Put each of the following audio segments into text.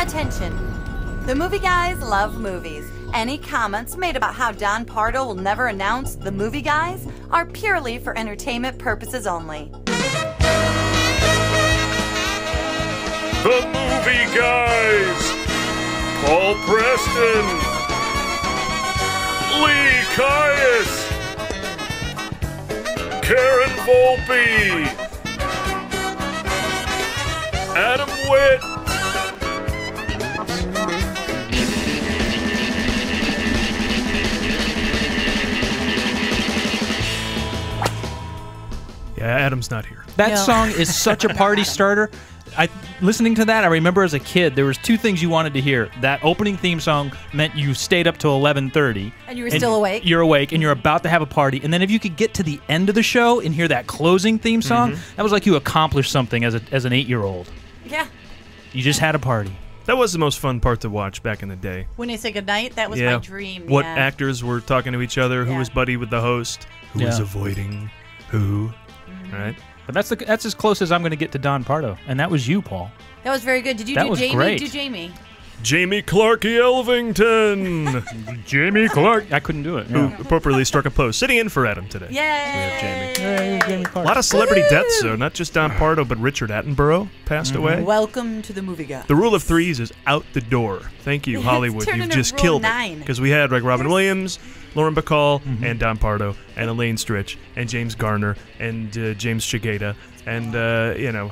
Attention. The movie guys love movies. Any comments made about how Don Pardo will never announce the movie guys are purely for entertainment purposes only. The movie guys! Paul Preston! Lee Caius! Karen Volpe! Adam Witt! Yeah, Adam's not here. That song is such a party starter. Listening to that, I remember as a kid, there was two things you wanted to hear. That opening theme song meant you stayed up till 11:30. And you were still awake. You're awake, and you're about to have a party. And then if you could get to the end of the show and hear that closing theme song, that was like you accomplished something as an 8-year-old. Yeah. You just had a party. That was the most fun part to watch back in the day. When they say goodnight, that was my dream. What actors were talking to each other, who was buddy with the host, who was avoiding who, right? But that's as close as I'm going to get to Don Pardo, and that was you, Paul. That was very good. Did you that do was Jaimie? Great. Do Jaimie. Jaimie Clark-Yelvington. Jaimie Clark. I couldn't do it. Who appropriately struck a pose. Sitting in for Adam today. Yay! We have Jaimie. Yay, Jaimie Clark. A lot of celebrity deaths, though. Not just Don Pardo, but Richard Attenborough passed away. Welcome to the movie guy. The rule of threes is out the door. Thank you, Hollywood. You've just killed it. Because we had like Robin Williams, Lauren Bacall, and Don Pardo, and Elaine Stritch, and James Garner, and James Shigeta, and, you know,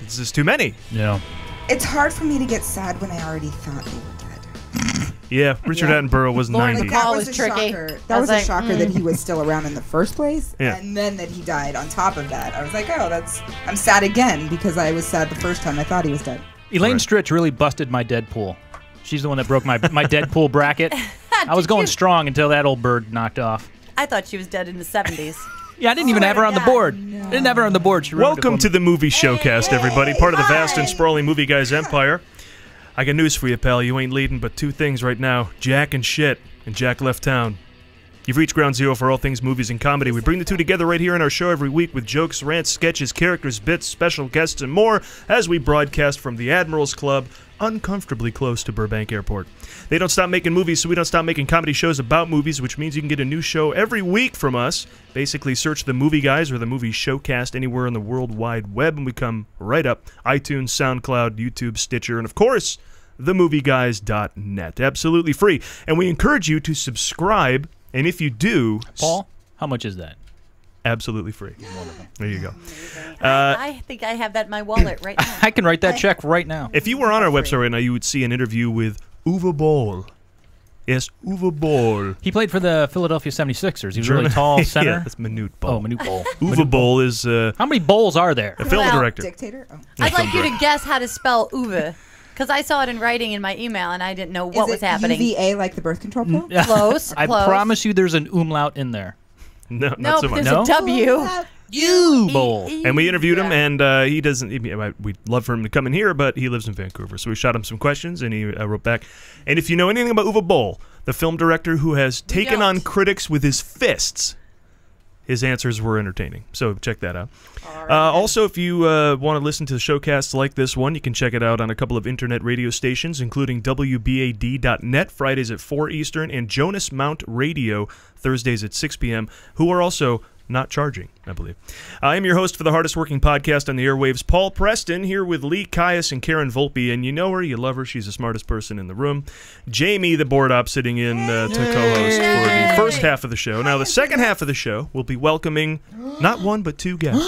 it's just too many. Yeah. It's hard for me to get sad when I already thought they were dead. Yeah, Richard Attenborough was 90. That was was a tricky. shocker. That was a shocker that he was still around in the first place, Yeah. and then that he died on top of that. I was like, oh, I'm sad again because I was sad the first time I thought he was dead. Elaine Stritch really busted my Deadpool. She's the one that broke my Deadpool bracket. I was going strong until that old bird knocked off. I thought she was dead in the 70s. Yeah, I didn't even have her on the board. I didn't have her on the board. She Welcome to the movie Showcast, everybody. Part of the vast and sprawling movie guys empire. I got news for you, pal. You ain't leading but two things right now. Jack and shit. And Jack left town. You've reached ground zero for all things movies and comedy. We bring the two together right here in our show every week with jokes, rants, sketches, characters, bits, special guests, and more as we broadcast from the Admiral's Club, uncomfortably close to Burbank Airport. They don't stop making movies, so we don't stop making comedy shows about movies, which means you can get a new show every week from us. Basically, search The Movie Guys or The Movie Showcast anywhere on the World Wide Web, and we come right up. iTunes, SoundCloud, YouTube, Stitcher, and of course, themovieguys.net. Absolutely free. And we encourage you to subscribe, and if you do... Paul, how much is that? Absolutely free. There you go. I think I have that in my wallet right now. I can write that check right now. If you were on our website right now, you would see an interview with Uwe Boll. Yes, Uwe Boll. He played for the Philadelphia 76ers. He was a really tall center. Yeah, that's Manute Boll. Oh, Manute Boll. Uwe Boll is... how many bowls are there? A film director. Dictator? Oh. I'd like you to guess how to spell Uwe. Because I saw it in writing in my email, and I didn't know what was happening. UVA like the birth control pill? Close. I promise you there's an umlaut in there. No, not so much. There's a W. You Bowl. And we interviewed him, and he doesn't... We'd love for him to come in here, but he lives in Vancouver. So we shot him some questions, and he wrote back. And if you know anything about Uwe Boll, the film director who has taken on critics with his fists, his answers were entertaining. So check that out. Also, if you want to listen to showcasts like this one, you can check it out on a couple of internet radio stations, including WBAD.net, Fridays at 4 Eastern, and Jonas Mount Radio, Thursdays at 6 p.m., who are also not charging, I believe. I am your host for the hardest working podcast on the airwaves, Paul Preston, here with Lee Caius and Karen Volpe, and you know her, you love her, she's the smartest person in the room. Jaimie, the board op, sitting in to co-host for the first half of the show. Now, the second half of the show, we'll be welcoming not one, but two guests.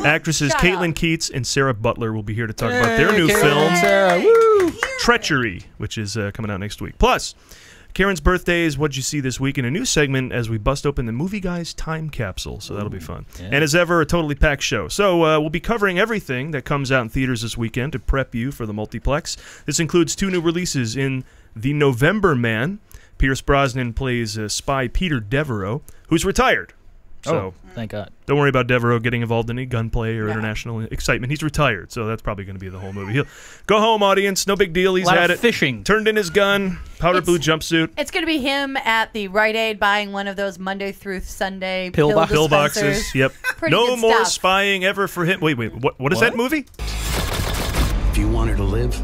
Actresses Caitlin Keats and Sarah Butler will be here to talk about their new film, Treachery, which is coming out next week. Plus, Karen's birthday is What'd You See This Week, in a new segment as we bust open the Movie Guys Time Capsule, so that'll be fun. Yeah. And as ever, a totally packed show. So we'll be covering everything that comes out in theaters this weekend to prep you for the multiplex. This includes two new releases in The November Man. Pierce Brosnan plays spy Peter Devereaux, who's retired. So thank God. Don't worry about Devereaux getting involved in any gunplay or international excitement. He's retired, so that's probably going to be the whole movie. He'll go home, audience. No big deal. He's had it. Fishing. Turned in his gun. Powder blue jumpsuit. It's going to be him at the Rite Aid buying one of those Monday through Sunday pill boxes. Yep. No more spying ever for him. Wait. What is that movie? If you want her to live,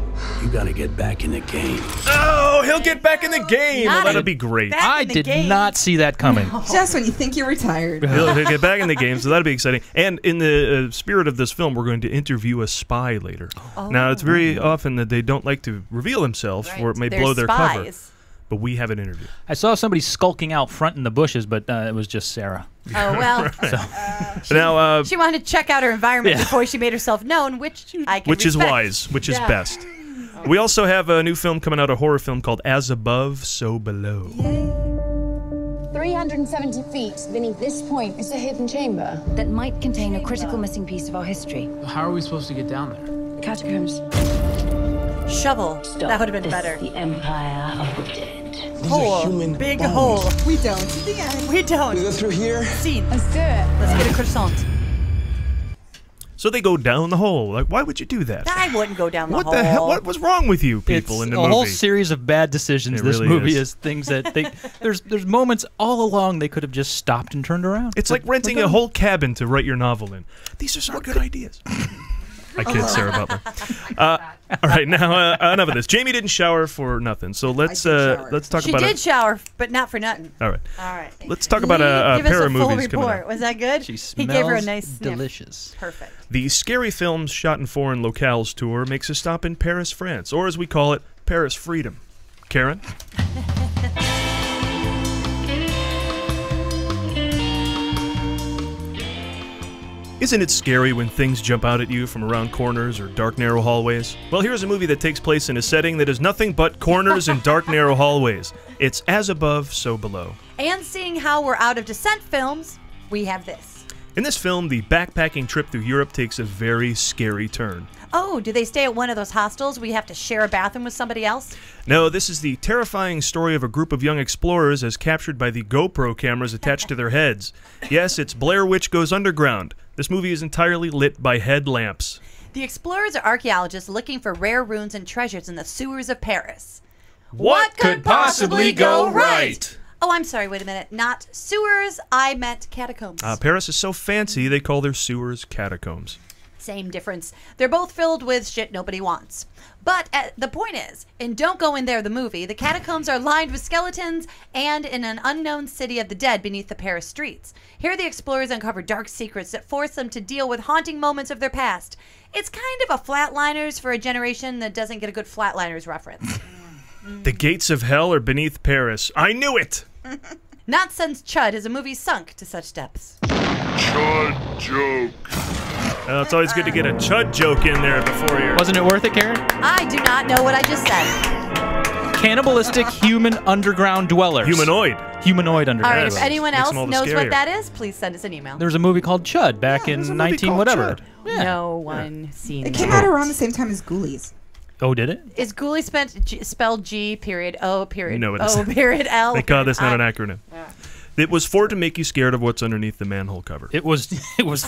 you gotta get back in the game. Oh, he'll get back in the game. Not Well, that'll in- be great. back I in the did game. not see that coming. Just when you think you're retired. He'll get back in the game, so that'll be exciting. And in the spirit of this film, we're going to interview a spy later. Now, it's very often that they don't like to reveal themselves, or it may They're blow their cover. spies. But we have an interview. I saw somebody skulking out front in the bushes, but it was just Sarah. Oh, well. Now, She wanted to check out her environment Yeah. before she made herself known, which I can which is respect. wise, which is Yeah. best. We also have a new film coming out, a horror film called As Above, So Below. 370 feet beneath this point is a hidden chamber that might contain a critical missing piece of our history. How are we supposed to get down there? Catacombs. Shovel. That would have been This better. is the Empire of the Dead. Hole. Big hole. We don't. At the end. We don't. We go through here. Scene. Let's do it. Let's get a croissant. So they go down the hole. Like, why would you do that? I wouldn't go down the What hole. the hell? What was wrong with you people It's in the a movie? whole series of bad decisions. It This really movie is. is things that they there's moments all along they could have just stopped and turned around. It's like renting a whole cabin to write your novel in. These are some good ideas. I kid Sarah Butler. All right, now enough of this. Jaimie didn't shower for nothing, so let's shower. talk She about did it. shower, but not for nothing. All right, All right. let's talk about a Give pair us of a full movies coming report. up. Was that good? She He smells gave her a nice sniff. delicious. Perfect. The Scary Films Shot in Foreign Locales tour makes a stop in Paris, France, or as we call it, Paris Freedom. Karen? Isn't it scary when things jump out at you from around corners or dark, narrow hallways? Well, here's a movie that takes place in a setting that is nothing but corners and dark, narrow hallways. It's As Above, So Below. And seeing how we're out of descent films, we have this. In this film, the backpacking trip through Europe takes a very scary turn. Oh, do they stay at one of those hostels where you have to share a bathroom with somebody else? No, this is the terrifying story of a group of young explorers as captured by the GoPro cameras attached to their heads. Yes, it's Blair Witch Goes Underground. This movie is entirely lit by headlamps. The explorers are archaeologists looking for rare ruins and treasures in the sewers of Paris. What could possibly go right? Oh, I'm sorry, wait a minute. Not sewers, I meant catacombs. Paris is so fancy, they call their sewers catacombs. Same difference. They're both filled with shit nobody wants. But the point is, in Don't Go In There, the movie, the catacombs are lined with skeletons and in an unknown city of the dead beneath the Paris streets. Here the explorers uncover dark secrets that force them to deal with haunting moments of their past. It's kind of a Flatliners for a generation that doesn't get a good Flatliners reference. The gates of hell are beneath Paris. I knew it! Not since Chud has a movie sunk to such depths. Chud joke. It's always good to get a chud joke in there before you. Wasn't it worth it, Karen? I do not know what I just said. Cannibalistic human underground dwellers. Humanoid. Humanoid All underground. right, if Yes. anyone Makes else them all the knows what scarier. that is, please send us an email. There was a movie called Chud back there's in a movie 19 called whatever. Chud. Yeah. No one seen It that. came out around the same time as Ghoulies. Oh, did it? Is Ghoulie spelled G period O period No, it O isn't. period L? Thank God that's not an I. acronym. It was for to make you scared of what's underneath the manhole cover. It was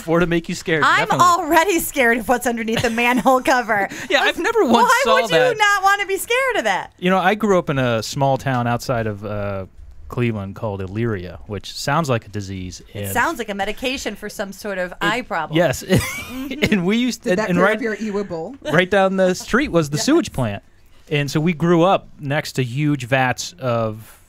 for to make you scared. I'm definitely. already scared of what's underneath the manhole cover. Yeah, I've never once Why saw would that. you not want to be scared of that? You know, I grew up in a small town outside of Cleveland called Elyria, which sounds like a disease. It and sounds like a medication for some sort of eye problem. Yes, and we used to, Did that and clear right up your Ewa bowl? right down the street was the sewage plant, and so we grew up next to huge vats of.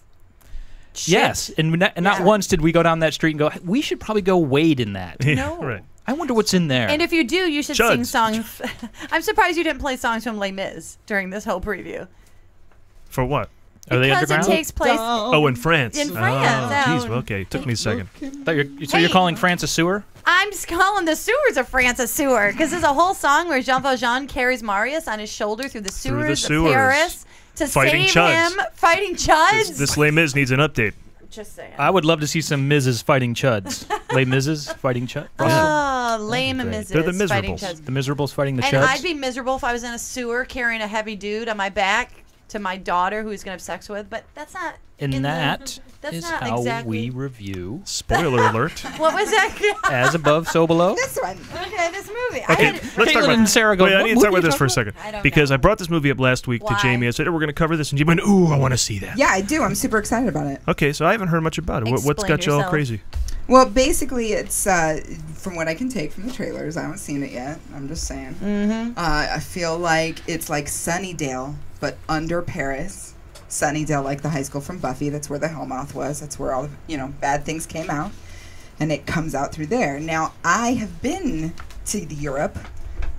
Shit. Yes, and not Yeah. once did we go down that street and go, we should probably go wade in that. No. Right. I wonder what's in there. And if you do, you should sing Chuds. songs. I'm surprised you didn't play songs from Les Mis during this whole preview. For what? Are they Because underground? it takes place. Oh, in France. In France, Oh, jeez. oh. Well, okay. Took me a second. So you're calling France a sewer? I'm just calling the sewers of France a sewer because there's a whole song where Jean Valjean carries Marius on his shoulder through the sewers, sewers. of Paris to Fighting save chuds. him, fighting chuds. This Les Mis needs an update. Just saying. I would love to see some Mrs. fighting chuds. Les Mrs. fighting chuds. Oh, lame great. Mrs. They're the fighting miserables. chuds. The miserables fighting the And chuds. I'd be miserable if I was in a sewer carrying a heavy dude on my back to my daughter who he's going to have sex with, but that's not. and in the- that that's is not how exactly. we review Spoiler alert. What was that? As Above, So Below. This one. Okay, this movie. Okay, I had, let's talk Caitlin about and Sarah go, Wait, I "What need to talk movie about you this for a talking second. I don't Because know. I brought this movie up last week Why? to Jaimie. I said, we're going to cover this. And Jaimie went, ooh, I want to see that. Yeah, I do. I'm super excited about it. Okay, so I haven't heard much about it. What's Explain got you all yourself. crazy? Well, basically, it's from what I can take from the trailers. I haven't seen it yet. I'm just saying. I feel like it's like Sunnydale, but under Paris. Sunnydale, like the high school from Buffy. That's where the Hellmouth was. That's where all the bad things came out, and it comes out through there. Now, I have been to Europe,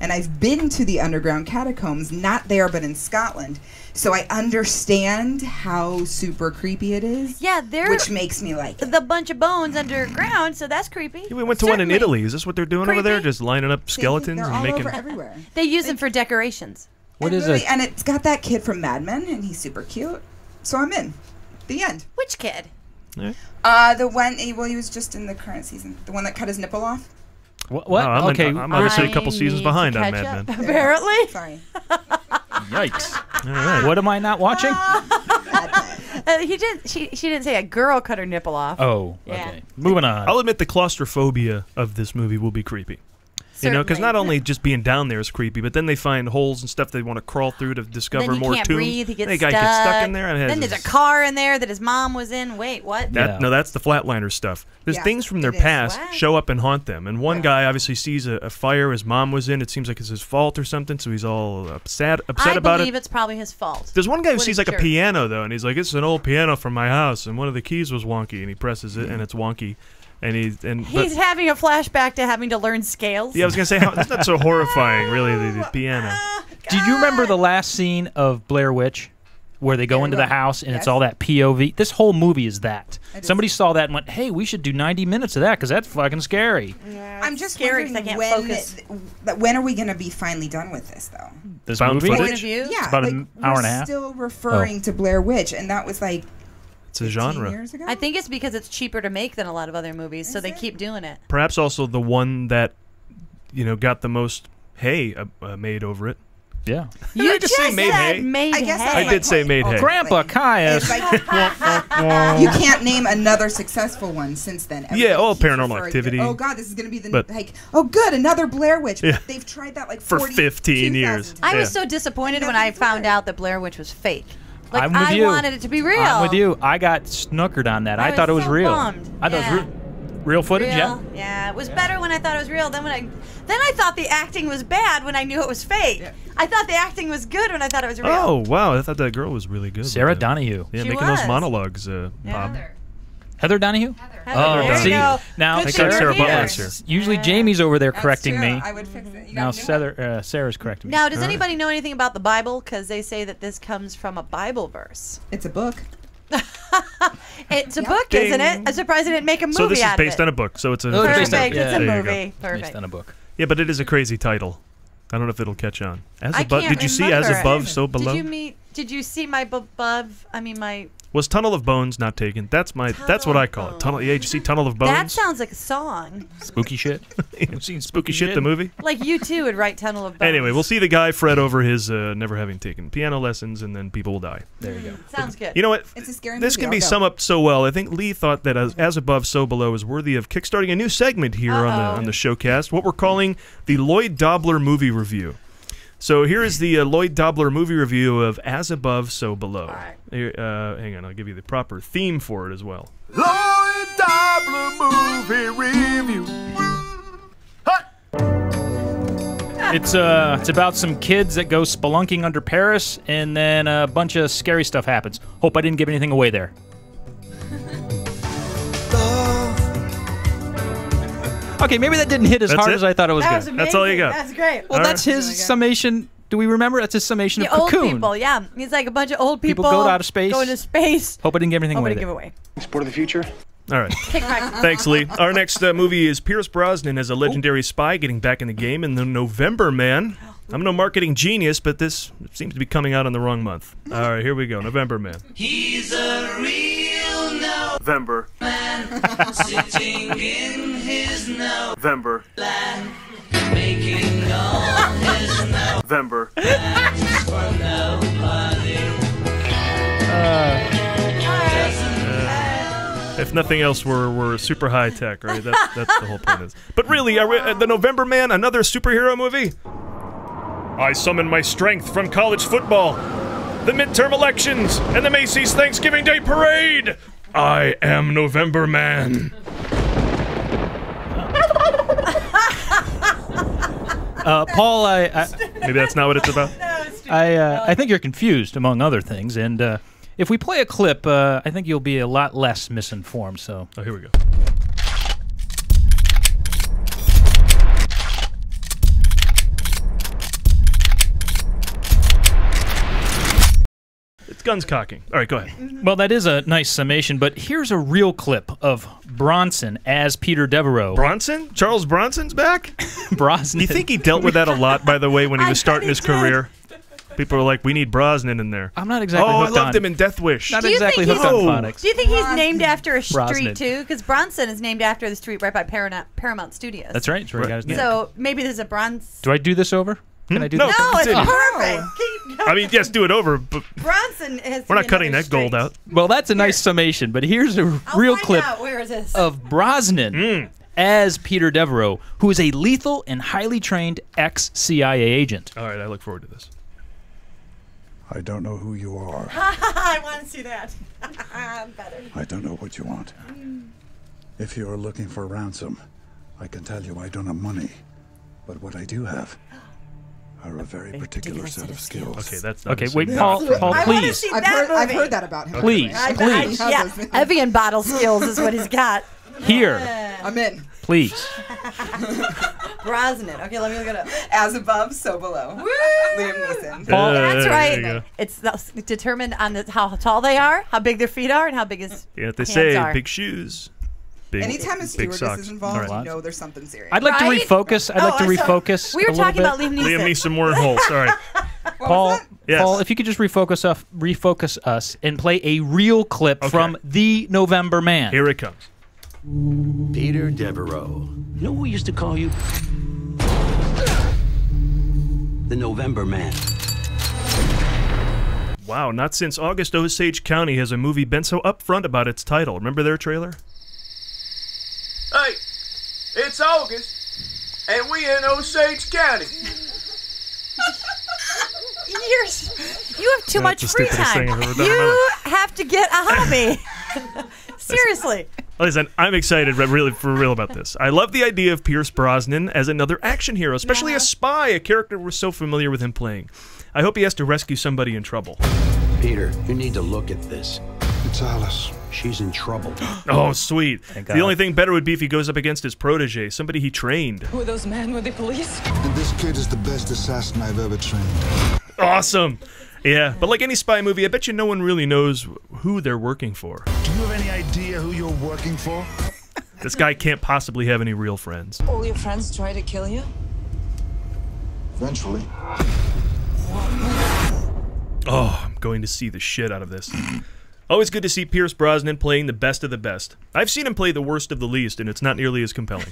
and I've been to the underground catacombs. Not there, but in Scotland. So I understand how super creepy it is. Yeah, which makes me like it. The bunch of bones underground, so that's creepy. Yeah, we went to one in Italy. Is this what they're doing over there? Just lining up skeletons They're and all making. over everywhere. They use them for decorations. What is really, it? And it's got that kid from Mad Men, and he's super cute. So I'm in. The end. Which kid? Yeah. The one. Well, he was just in the current season. The one that cut his nipple off. What? No, I'm okay. I'm obviously a couple seasons behind on catch Mad Men. Apparently. Sorry. Yikes. All right. What am I not watching? He did. She didn't say a girl cut her nipple off. Oh, Yeah. okay. Moving on. I'll admit the claustrophobia of this movie will be creepy. You know, because Certainly. not only just being down there is creepy, but then they find holes and stuff they want to crawl through to discover Then he more can't tombs. breathe. He gets the stuck. guy gets stuck in there. And Then there's a car in there that his mom was in. Wait, what? No, that's the Flatliners stuff. There's Yeah, things from their it is. past What? show up and haunt them. And one guy obviously sees a fire his mom was in. It seems like it's his fault or something, so he's all upset I about believe it. it's probably his fault. There's one guy who What sees is like a jerk? piano, though, and he's like, it's an old piano from my house, and one of the keys was wonky, and he presses it, and it's wonky. And He's having a flashback to having to learn scales. yeah, I was gonna say that's not so horrifying, really. The piano. Do you remember the last scene of Blair Witch, where they go into the house and it's all that POV? This whole movie is that. Somebody saw that and went, "Hey, we should do 90 minutes of that because that's fucking scary." I'm just scary 'cause I wondering can't when are we going to be finally done with this, though? This Found movie. footage? Point of view? Yeah, about like, an hour and a we're half. still referring to Blair Witch, and that was like It's a 15 genre. years ago. I think it's because it's cheaper to make than a lot of other movies, so Is they it? keep doing it. Perhaps also the one that, got the most hay made over it. Yeah. Did I just say made hay? Made I guess that's hay. I my did say point. made hay. Grandpa Caius. It's like, you can't name another successful one since then. Yeah, Everybody keeps Paranormal referring to, Activity. oh God, this is going to be the But- oh good, another Blair Witch. Yeah. They've tried that like For 40, 15 years. 2,000 I times. was so disappointed when I found out that Blair Witch was fake. Like, I'm with I you. wanted it to be real. I'm with you. I got snookered on that. I I thought it was was so real. bummed. I thought Yeah. it was real footage. Real? Yeah, it was better when I thought it was real. Then I thought the acting was bad when I knew it was fake. I thought the acting was good when I thought it was real. Oh, wow. I thought that girl was really good. Sarah with that. Donahue. Yeah, She making those was. monologues, Bob. Heather Donahue? Heather, Oh, there you see, go. now Good Thank thing God you're Sarah here. Butler's here. usually Jamie's over there That's correcting true. me. I would fix it. You Now gotta do Sarah's correcting me. Now, does anybody know anything about the Bible? Because they say that this comes from a Bible verse. it. It's a book. It's a book, isn't it? I'm surprised they didn't make a movie So this is out of based it. on a book. So it's a Oh, it's based on- Perfect. It's a There you go. movie. Perfect. Based on a book. Yeah, but it is a crazy title. I don't know if it'll catch on. As I above, can't did you see remember. As Above, So Below? Did you see my above? I mean, my. Was Tunnel of Bones not taken? That's what I call it. Tunnel. Yeah, did you see Tunnel of Bones? That sounds like a song. Spooky shit. You've seen Spooky Shit, the movie? Like you too would write Tunnel of Bones. Anyway, we'll see the guy fret over his never having taken piano lessons, and then people will die. There you go. Sounds good. You know what? It's a scary This movie. can be I'll go. summed up so well. I think Lee thought that as Above, So Below is worthy of kickstarting a new segment here on the Showcast, what we're calling the Lloyd Dobler Movie Review. So here is the Lloyd Dobler movie review of As Above, So Below. right. Here, hang on, I'll give you the proper theme for it as well. Lloyd Dobler movie review. It's about some kids that go spelunking under Paris, and then a bunch of scary stuff happens. Hope I didn't give anything away there. Okay, maybe that didn't hit as That's hard it? as I thought it was That going was to. amazing. That's all you got. That's great. Well, All that's his summation. Do we remember? That's his summation The of old Cocoon. people, yeah. He's like a bunch of old people. People go out of space. Go into space. Hope I didn't give anything Hope I away didn't give there. away. Sport of the future. All right. Kick back. Thanks, Lee. Our next movie is Pierce Brosnan as a legendary spy getting back in the game in The November Man. I'm no marketing genius, but this seems to be coming out in the wrong month. All right, here we go. November Man. He's a real November. man sitting in his November. land, making all his November. plans for nobody. If nothing else, we're super high tech, right? That's the whole point. But really, are we, The November Man, another superhero movie? I summon my strength from college football, the midterm elections, and the Macy's Thanksgiving Day Parade. I am November Man. Paul, maybe that's not what it's about. I think you're confused, among other things. And if we play a clip, I think you'll be a lot less misinformed. So, here we go. It's guns cocking. All right, go ahead. Well, that is a nice summation, but here's a real clip of Bronson as Peter Devereaux. Bronson? Charles Bronson's back? Brosnan. You think he dealt with that a lot, by the way, when he was starting his career? People were like, we need Brosnan in there. I'm not exactly I hooked loved on- him in Death Wish. Not exactly hooked on phonics. Do you think he's named after a Brosnan. street, too? Because Bronson is named after the street right by Paramount Studios. That's right. That's where he got his name. So maybe there's a Bronson. Do I do this over? Can I do No, this? No, it's continue. perfect. Keep going. I mean, yes, do it over, but Bronson has. we're not cutting that gold out. Well, that's a nice summation, but here's a real clip Where is this? of Brosnan as Peter Devereaux, who is a lethal and highly trained ex-CIA agent. All right, I look forward to this. I don't know who you are. I want to see that. Better. I don't know what you want. If you are looking for ransom, I can tell you I don't have money. But what I do have are a very particular set of skills. Okay, that's not Okay, a wait, scene. Paul, I want to please. see I've that heard movie. that about him. Please, please. Yeah, Evian bottle skills is what he's got. Here, I'm in. please. Brosnan. Okay, let me look it up. As above, so below. Liam Neeson. Paul, That's There you right. go. It's determined on how tall they are, how big their feet are, and how big his Yeah, they hands say are. big shoes. Big, Anytime a big stewardess socks. is involved, All you know there's something serious. I'd like to Right? refocus. I'd like to I'm sorry. refocus. We were a little talking bit. about Liam Neeson. Liam Neeson wormhole. Sorry. Paul, Yes. Paul, if you could just refocus us and play a real clip from The November Man. Here it comes. Peter Devereaux. You know what we used to call you? The November Man. Wow, not since August Osage County has a movie been so upfront about its title. Remember their trailer? Hey, it's August, and we in Osage County. You have too much the free stupidest time. thing I've ever done in my You have to get a hobby. Seriously. Listen, I'm excited, really, for real about this. I love the idea of Pierce Brosnan as another action hero, especially a spy, a character we're so familiar with him playing. I hope he has to rescue somebody in trouble. Peter, you need to look at this. It's Alice. She's in trouble. Oh, sweet. Thank The God. only thing better would be if he goes up against his protege, somebody he trained. Who are those men? Were they police? And this kid is the best assassin I've ever trained. Awesome. Yeah, but like any spy movie, I bet you no one really knows who they're working for. Do you have any idea who you're working for? This guy can't possibly have any real friends. All your friends try to kill you? Eventually. Oh, I'm going to see the shit out of this. Always good to see Pierce Brosnan playing the best of the best. I've seen him play the worst of the least, and it's not nearly as compelling.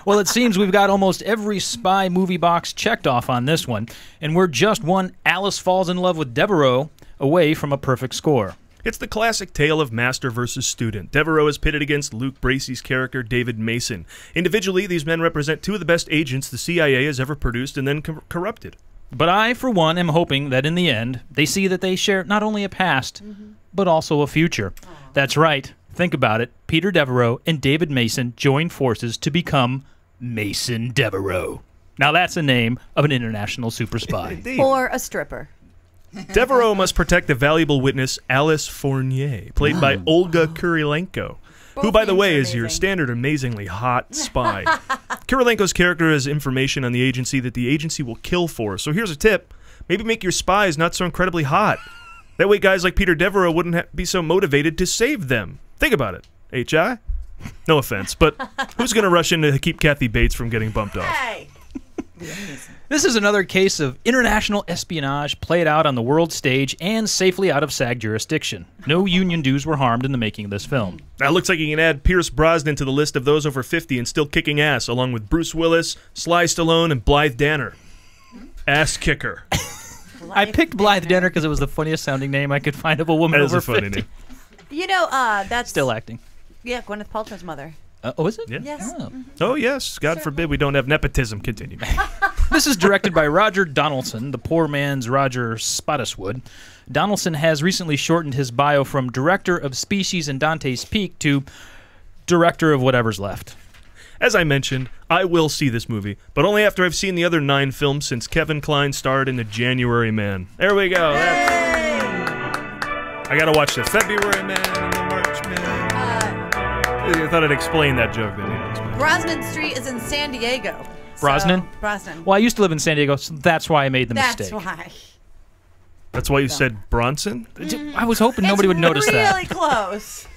Well, it seems we've got almost every spy movie box checked off on this one, and we're just one Alice falls in love with Devereaux away from a perfect score. It's the classic tale of master versus student. Devereaux is pitted against Luke Bracey's character, David Mason. Individually, these men represent two of the best agents the CIA has ever produced and then corrupted. But I, for one, am hoping that in the end, they see that they share not only a past, but also a future. That's right. Think about it. Peter Devereaux and David Mason join forces to become Mason Devereaux. Now that's a name of an international super spy. Indeed. Or a stripper. Devereaux must protect the valuable witness Alice Fournier, played by Olga Kurilenko, who, by the way, is your standard amazingly hot spy. Kurilenko's character has information on the agency that the agency will kill for. So here's a tip. Maybe make your spies not so incredibly hot. That way guys like Peter Devereaux wouldn't be so motivated to save them. Think about it. H.I.? No offense, but who's going to rush in to keep Kathy Bates from getting bumped off? Hey. This is another case of international espionage played out on the world stage and safely out of SAG jurisdiction. No union dues were harmed in the making of this film. Now, looks like you can add Pierce Brosnan to the list of those over 50 and still kicking ass, along with Bruce Willis, Sly Stallone, and Blythe Danner. Ass kicker. I picked Blythe Danner because it was the funniest sounding name I could find of a woman That is over a funny 50. name. You know, that's... Still acting. Yeah, Gwyneth Paltrow's mother. Oh, is it? Yeah. Yes. Oh, yes. God forbid we don't have nepotism. Continue. This is directed by Roger Donaldson, the poor man's Roger Spottiswoode. Donaldson has recently shortened his bio from director of Species and Dante's Peak to director of whatever's left. as I mentioned, I will see this movie, but only after I've seen the other 9 films since Kevin Kline starred in The January Man. There we go. I gotta watch the February Man and the March Man. I thought I'd explain that joke. Brosnan Street is in San Diego. Brosnan? So, Brosnan. Well, I used to live in San Diego, so that's why I made the That's mistake. why. That's why you said Bronson? I was hoping nobody would notice that. Really close.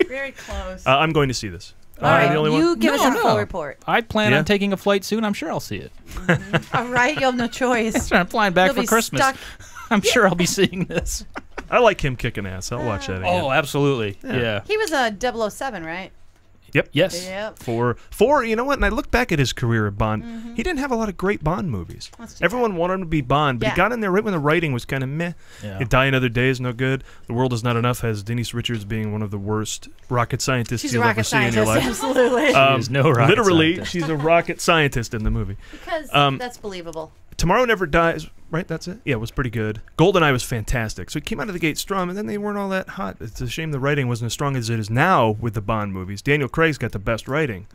Very close. I'm going to see this. All right, the only one? you give us a full report. I plan on taking a flight soon. I'm sure I'll see it. All right, you'll have no choice. I'm flying back You'll for be Christmas. stuck. I'm sure I'll be seeing this. I like him kicking ass. I'll watch that again. Oh, absolutely. Yeah. He was a 007, right? Yep. Yes. Yep. For you know what? And I look back at his career at Bond. He didn't have a lot of great Bond movies. Everyone wanted him to be Bond, but he got in there right when the writing was kind of meh. Yeah. Die Another Day is no good. The World Is Not Enough has Denise Richards being one of the worst rocket scientists She's you'll a ever rocket see in your life. scientist, absolutely. She is no rocket literally, scientist. she's a rocket scientist in the movie. Because that's believable. Tomorrow Never Dies, right? That's it? Yeah, it was pretty good. GoldenEye was fantastic. So it came out of the gate strong, and then they weren't all that hot. It's a shame the writing wasn't as strong as it is now with the Bond movies. Daniel Craig's got the best writing.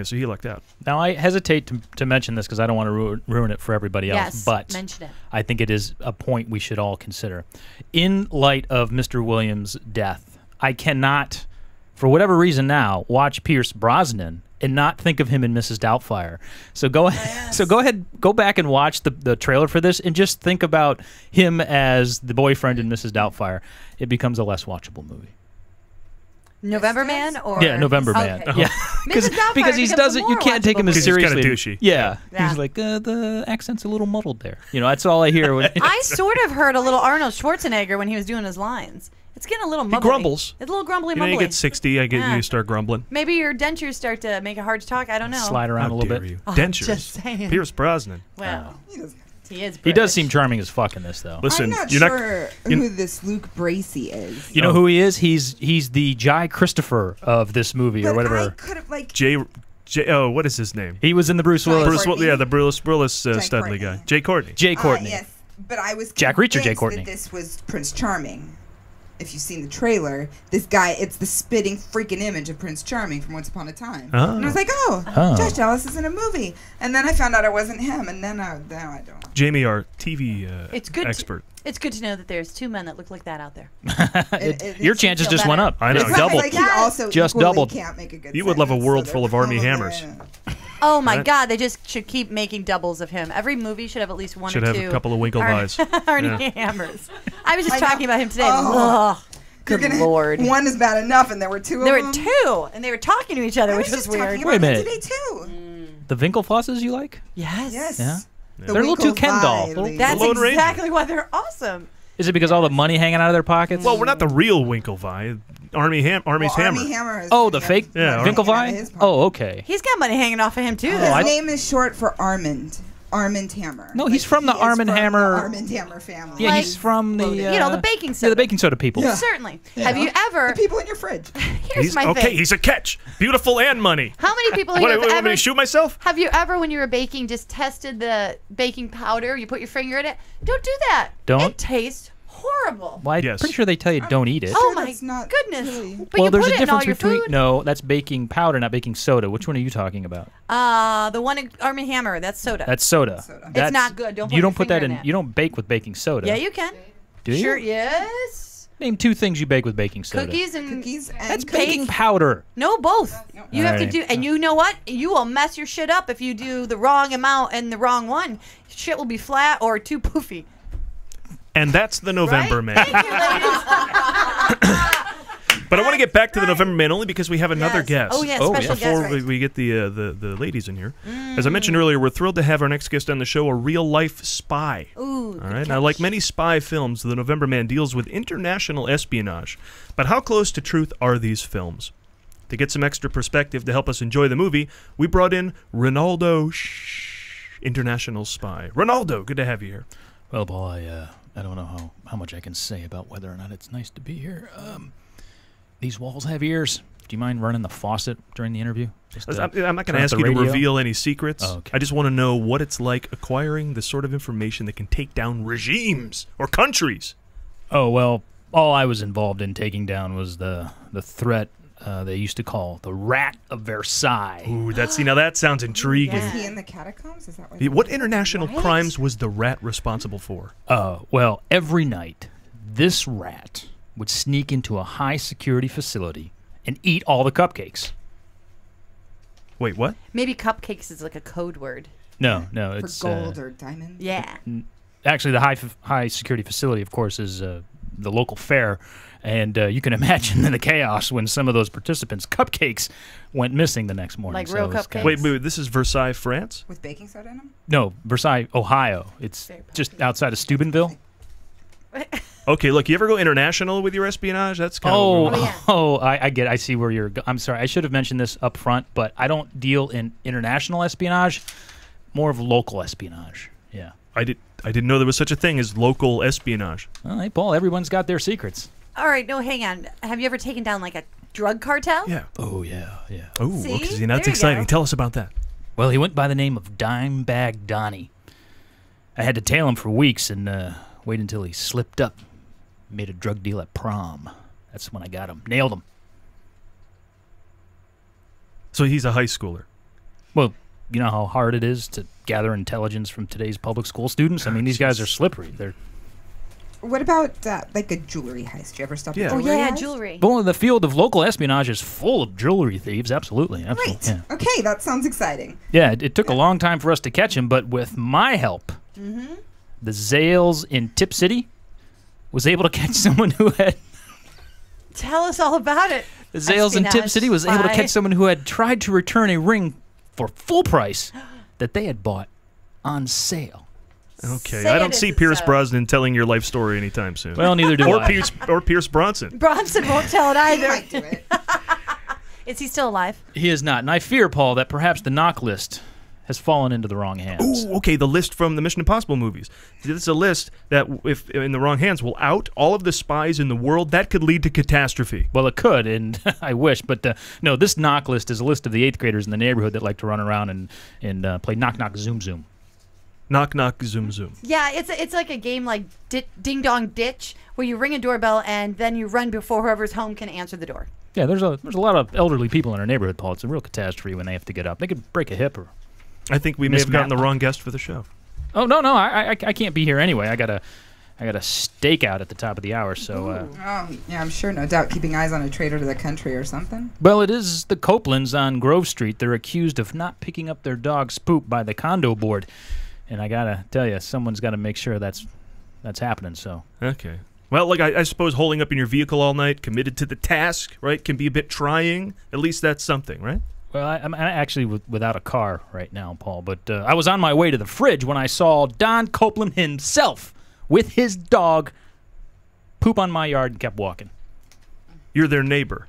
So he lucked out. Now, I hesitate to mention this because I don't want to ruin it for everybody else. Yes, but mention it. I think it is a point we should all consider. In light of Mr. Williams' death, I cannot, for whatever reason now, watch Pierce Brosnan and not think of him in Mrs. Doubtfire. So go ahead, go back and watch the trailer for this, and just think about him as the boyfriend in Mrs. Doubtfire. It becomes a less watchable movie. November Man, or November Man. Okay. Yeah, Mrs. Doubtfire because he becomes doesn't. a You more can't take him as Because he's kinda seriously. douchey. Yeah. Yeah. He's like the accent's a little muddled there. That's all I hear. When I sort of heard a little Arnold Schwarzenegger when he was doing his lines. It's getting a little mumbly. He grumbles. It's a little grumbly, You know, mumbly. you get 60, you start grumbling. Maybe your dentures start to make it hard to talk. I don't know. slide around How a little dare bit. you. Oh, Dentures. just saying. Pierce Brosnan. Well, he is. He does British. seem charming as fuck in this, though. Listen, I'm not you're sure who this Luke Bracey is. You know who he is? He's the Jai Christopher of this movie, or But I whatever. could have like. what is his name? He was in the Bruce Willis. Courtney? The Bruce Willis Jay Studley Courtney. guy. Jay Courtney. Jay Courtney. Yes, but I was Jack Reacher, Jay convinced Courtney. that this was Prince Charming. If you've seen the trailer, this guy, it's the spitting freaking image of Prince Charming from Once Upon a Time. Oh. And I was like, Oh. Josh Ellis is in a movie. And then I found out it wasn't him, and then I don't. Jamie, our TV It's good. expert. It's good to know that there's 2 men that look like that out there. Your chances just went up. I know. It's It's doubled. like he also Just equally doubled. Can't make a good You would love a sentence, world so full of they're Army probably Hammers. gonna- Oh my Right. God! They just should keep making doubles of him. Every movie should have at least one Should or have two. a couple of Winklevies. Arnie Hammers. I was just I know. talking about him today. Oh. Ugh. Good Lord. One is bad enough, and there were two There of were them. 2, and they were talking to each other, I which was was just talking weird. about Wait a them minute. today too. The Winklefosses you like? Yes. Yes. Yeah. The They're little two Ken Winklevi dolls. lady. That's Lone Ranger. exactly why they're awesome. Is it because all the money hanging out of their pockets? Well, we're not the real Winklevi. Army's Hammer. Armie Hammer has Oh, the money fake Yeah, hanging out of Winklevie? his pocket. Oh, okay. He's got money hanging off of him too. His though. name is short for Armand. Armand Hammer. No, he's from the he is Arm& from Hammer- the Armand Hammer family. Yeah, Like, he's from the the baking soda. Yeah, the baking soda people. Yeah. Certainly. Yeah. Have you ever? The people in your fridge. Here's my Okay, thing. he's a catch. Beautiful and money. How many people What, here want have me ever? to shoot myself? Have you ever, when you were baking, just tested the baking powder? You put your finger in it. Don't do that. Don't? It tastes horrible. Well, I'm Yes. pretty sure they tell you don't eat it. Oh my that's not goodness! really- But well, you there's put a it in all difference your between food. no, that's baking powder, not baking soda. Which one are you talking about? The one in Arm & Hammer. That's soda. That's soda. It's not good. Don't put you your don't put that finger in. in it. You don't bake with baking soda. Yeah, you can. Do you? Sure. Yes. Name 2 things you bake with baking soda. Cookies and That's cake. baking powder. No, both. You have to Alright. do, and you know what? You will mess your shit up if you do the wrong amount and the wrong one. Shit will be flat or too poofy. And that's the November Right? Man. Thank you, ladies. But I want to get back to the November Man only because we have another Yes. guest. Oh, yeah, special guest, Before right. we get the ladies in here. As I mentioned earlier, we're thrilled to have our next guest on the show, a real-life spy. Ooh, All right. Now, like many spy films, the November Man deals with international espionage. But how close to truth are these films? To get some extra perspective to help us enjoy the movie, we brought in Ronaldo international spy. Ronaldo, good to have you here. Well, Paul, I don't know how much I can say about whether or not it's nice to be here. These walls have ears. Do you mind running the faucet during the interview? I'm not going to ask you to reveal any secrets. Oh, okay. I just want to know what it's like acquiring the sort of information that can take down regimes or countries. Oh, well, all I was involved in taking down was the threat they used to call the Rat of Versailles. Ooh, now that sounds intriguing. Is he in the catacombs? Is that What international crimes was the rat responsible for? Well, every night, this rat would sneak into a high-security facility and eat all the cupcakes. Wait, what? Maybe cupcakes is like a code word. No, For it's gold or diamonds? Yeah. Actually, the high security facility, of course, is the local fair, and you can imagine the chaos when some of those participants' cupcakes went missing the next morning. Like real cupcakes. Wait, this is Versailles, France? With baking soda in them? No, Versailles, Ohio. It's just outside of Steubenville. Okay, look, you ever go international with your espionage? That's kind of I get it. I see where you're I'm sorry. I should have mentioned this up front, but I don't deal in international espionage, more of local espionage. Yeah. I didn't know there was such a thing as local espionage. Well, hey, Paul, everyone's got their secrets. All right, no, hang on. Have you ever taken down like a drug cartel? Yeah. Oh, yeah. Oh, See? okay, that's There you exciting. go. Tell us about that. Well, he went by the name of Dimebag Donnie. I had to tail him for weeks and wait until he slipped up. Made a drug deal at prom. That's when I got him. Nailed him. So he's a high schooler. Well, you know how hard it is to gather intelligence from today's public school students? I mean, these guys are slippery. They're What about like a jewelry heist? You ever stop Oh, yeah, jewelry. Well, the field of local espionage is full of jewelry thieves. Absolutely. Right. Yeah. Okay, that sounds exciting. Yeah, it took a long time for us to catch him, but with my help, the Zales in Tip City was able to catch someone who had... Tell us all about it. The Zales in Tip City was able to catch someone who had tried to return a ring for full price that they had bought on sale. Okay, I don't see Pierce Brosnan telling your life story anytime soon. Well, neither do I. Or Pierce Bronson. Bronson won't tell it either. He might do it. Is he still alive? He is not, and I fear, Paul, that perhaps the knock list has fallen into the wrong hands. Ooh, okay, the list from the Mission Impossible movies. This is a list that, if in the wrong hands, will out all of the spies in the world. That could lead to catastrophe. Well, it could, and I wish, but no, this knock list is a list of the 8th graders in the neighborhood that like to run around and play knock knock zoom zoom. Knock knock zoom zoom. Yeah, it's like a game like Ding Dong Ditch, where you ring a doorbell and then you run before whoever's home can answer the door. Yeah, there's a lot of elderly people in our neighborhood, Paul. It's a real catastrophe when they have to get up. They could break a hip or... I think we may have gotten the wrong guest for the show. Oh no, I can't be here anyway. I got a stakeout at the top of the hour, so. Oh yeah, I'm sure, no doubt, keeping eyes on a traitor to the country or something. Well, it is the Copelands on Grove Street. They're accused of not picking up their dog's poop by the condo board, and I gotta tell you, someone's got to make sure that's happening. So. Okay. Well, like I suppose holding up in your vehicle all night, committed to the task, right, can be a bit trying. At least that's something, right? Well, I'm actually without a car right now, Paul, but I was on my way to the fridge when I saw Don Copeland himself with his dog poop on my yard and kept walking. You're their neighbor.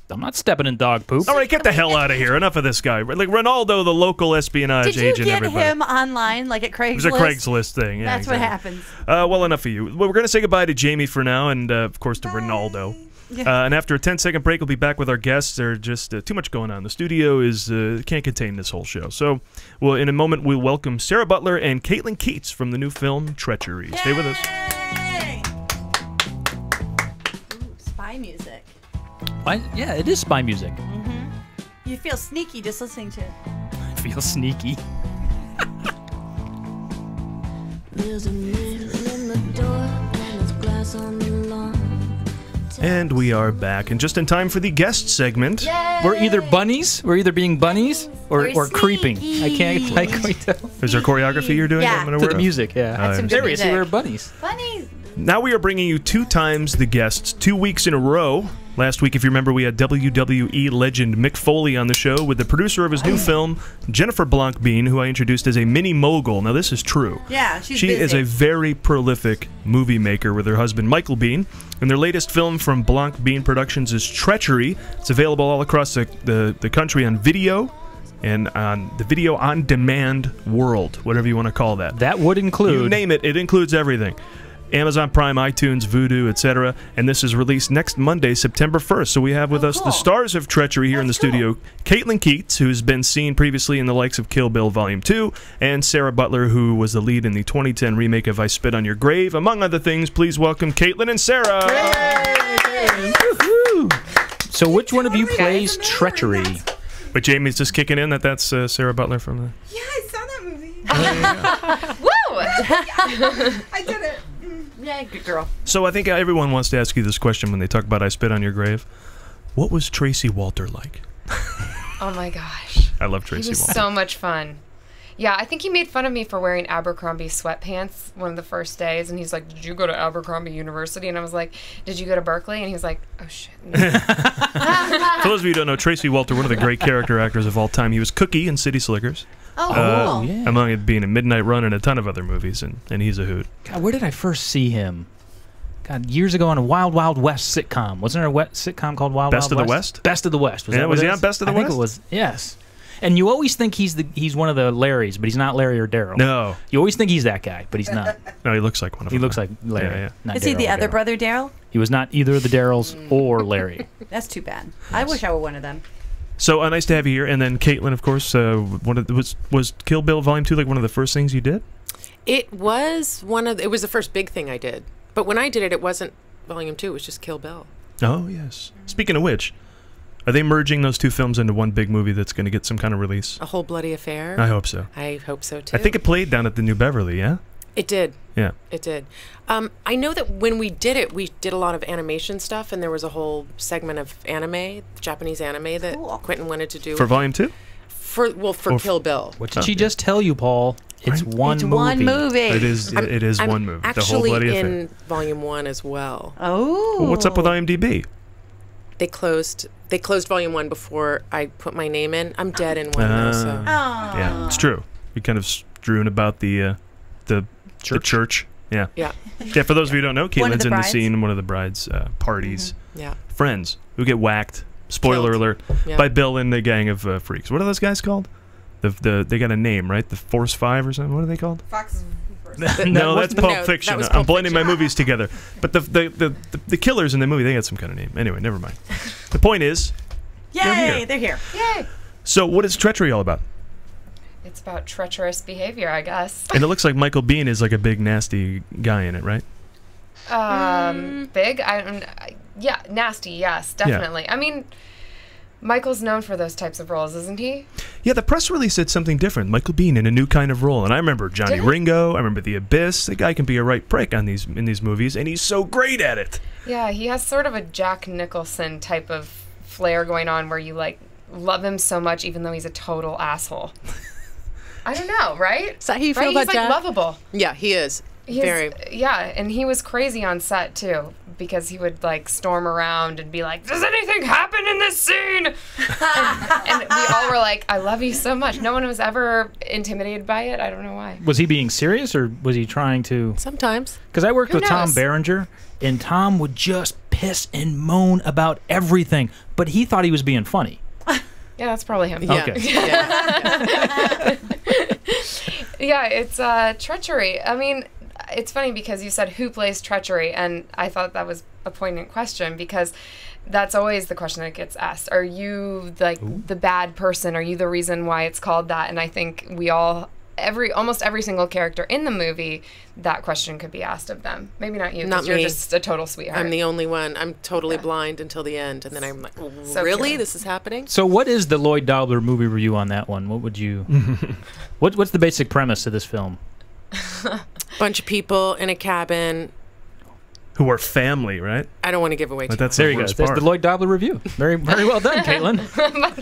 I'm not stepping in dog poop. All right, get the hell out of here. Enough of this guy. Like Ronaldo, the local espionage agent. Did you get everybody. him online, like at Craigslist? It was a Craigslist thing. Yeah, That's exactly. what happens. Well, enough of you. Well, we're going to say goodbye to Jaimie for now, and of course to Ronaldo. Yeah. And after a 10-second break, we'll be back with our guests. There's just too much going on. The studio can't contain this whole show. So, well, in a moment, we'll welcome Sarah Butler and Caitlin Keats from the new film Treachery. Stay with us. Ooh, spy music. Yeah, it is spy music. You feel sneaky just listening to it. I feel sneaky. There's a nail in the door and there's glass on the lawn. And we are back, and just in time for the guest segment. Yay! We're either bunnies, we're either being bunnies, or creeping. I can't quite tell. Is there choreography you're doing? Yeah. I'm To unaware the of? music, yeah. That's some good Seriously, music. we're bunnies. Bunnies. Now we are bringing you 2 times the guests, 2 weeks in a row. Last week, if you remember, we had WWE legend Mick Foley on the show with the producer of his new film, Jennifer Blancbean, who I introduced as a mini mogul. Now, this is true. Yeah, she's She busy. is a very prolific movie maker with her husband, Michael Bean. And their latest film from Blancbean Productions is Treachery. It's available all across the country on video and on the video on demand world, whatever you want to call that. That would include... You name it, it includes everything. Amazon Prime, iTunes, Vudu, etc. And this is released next Monday, September 1st. So we have with us the stars of Treachery here in the studio, Caitlin Keats, who's been seen previously in the likes of Kill Bill Volume 2, and Sarah Butler, who was the lead in the 2010 remake of I Spit on Your Grave. Among other things, please welcome Caitlin and Sarah. Yay! Woo-hoo! So which one of you plays Treachery? But Jamie's just kicking in that's Sarah Butler from the... Yeah, I saw that movie. Woo! I did it. Yeah, good girl. So I think everyone wants to ask you this question when they talk about I Spit on Your Grave. What was Tracy Walter like? Oh my gosh. I love Tracy He was Walter. so much fun. Yeah, I think he made fun of me for wearing Abercrombie sweatpants one of the first days, and he's like, "Did you go to Abercrombie University?" And I was like, "Did you go to Berkeley?" And he was like, "Oh shit." No. For those of you who don't know, Tracy Walter, one of the great character actors of all time. He was Cookie in City Slickers. Oh, cool. Yeah. Among it being a Midnight Run and a ton of other movies, and he's a hoot. God, where did I first see him? God, years ago on a Wild Wild West sitcom. Wasn't there a sitcom called Wild Best Wild of the West? West? Best of the West. Was that Was what he it on Best of the I West? think it was. Yes. And you always think he's one of the Larrys, but he's not Larry or Daryl. No. You always think he's that guy, but he's not. No, he looks like one of them. He looks like Larry. Yeah, yeah. Not Is he Daryl the or other Daryl. brother, Daryl? He was not either of the Daryls or Larry. That's too bad. I wish I were one of them. So nice to have you here. And then Caitlin, of course, was Kill Bill Volume 2 like one of the first things you did? It was it was the first big thing I did. But when I did it, it wasn't Volume 2. It was just Kill Bill. Oh, yes. Speaking of which, are they merging those two films into one big movie that's going to get some kind of release? A Whole Bloody Affair. I hope so. I hope so, too. I think it played down at the New Beverly, yeah? It did. Yeah. It did. I know that when we did it, we did a lot of animation stuff, and there was a whole segment of anime, Japanese anime, that Quentin wanted to do. For Volume 2? For Kill Bill. What did she just tell you, Paul? It's one movie. one movie. It is one movie. The Whole Actually Bloody Affair. in Volume 1 as well. Oh. Well, what's up with IMDb? They closed Volume 1 before I put my name in. I'm dead in one though, so. Yeah, it's true. You kind of strewn about the church. Yeah. Yeah. Yeah, for those of you who don't know, One of Caitlin's the in the brides? scene in one of the brides' parties. Yeah. Friends who get whacked, spoiler Killed. alert, Yeah. by Bill and the gang of freaks. What are those guys called? They got a name, right? The Force 5 or something? What are they called? Fox. No, that's Pulp Fiction. that was I'm Pulp blending my Fiction. movies together. But the killers in the movie, they got some kind of name. Anyway, never mind. The point is, Yay, they're here. Yay! so what is Treachery all about? It's about treacherous behavior, I guess. And it looks like Michael Biehn is like a big nasty guy in it, right? Big? Yeah, nasty, yes, definitely. I mean, Michael's known for those types of roles, isn't he? Yeah, the press release said something different. Michael Biehn in a new kind of role. And I remember Johnny Ringo. I remember The Abyss. The guy can be a right prick in these movies, and he's so great at it. Yeah, he has sort of a Jack Nicholson type of flair going on where you, like, love him so much even though he's a total asshole. I don't know, right? Is that how you feel right? about He's, Jack? like, lovable. Yeah, he is. Very. Yeah, and he was crazy on set, too, because he would, like, storm around and be like, "Does anything happen in this scene?" and we all were like, "I love you so much." No one was ever intimidated by it. I don't know why. Was he being serious, or was he trying to... Sometimes. Because I worked Who with Tom knows? Berenger, and Tom would just piss and moan about everything, but he thought he was being funny. Yeah, that's probably him. Yeah. Okay. Yeah. Yeah, it's Treachery. I mean, it's funny because you said who plays Treachery, and I thought that was a poignant question because that's always the question that gets asked. Are you like the bad person? Are you the reason why it's called that? And I think we all, almost every single character in the movie, that question could be asked of them. Maybe not you, Not because you're me. just a total sweetheart. I'm the only one. I'm totally blind until the end, and then I'm like, So really? pure. This is happening? So what is the Lloyd Dobler movie review on that one? What would you... What's the basic premise of this film? Bunch of people in a cabin. Who are family, right? I don't want to give away But too that's much. There you go. worst There's part. the Lloyd Dobler review. Very, very well done, Caitlin.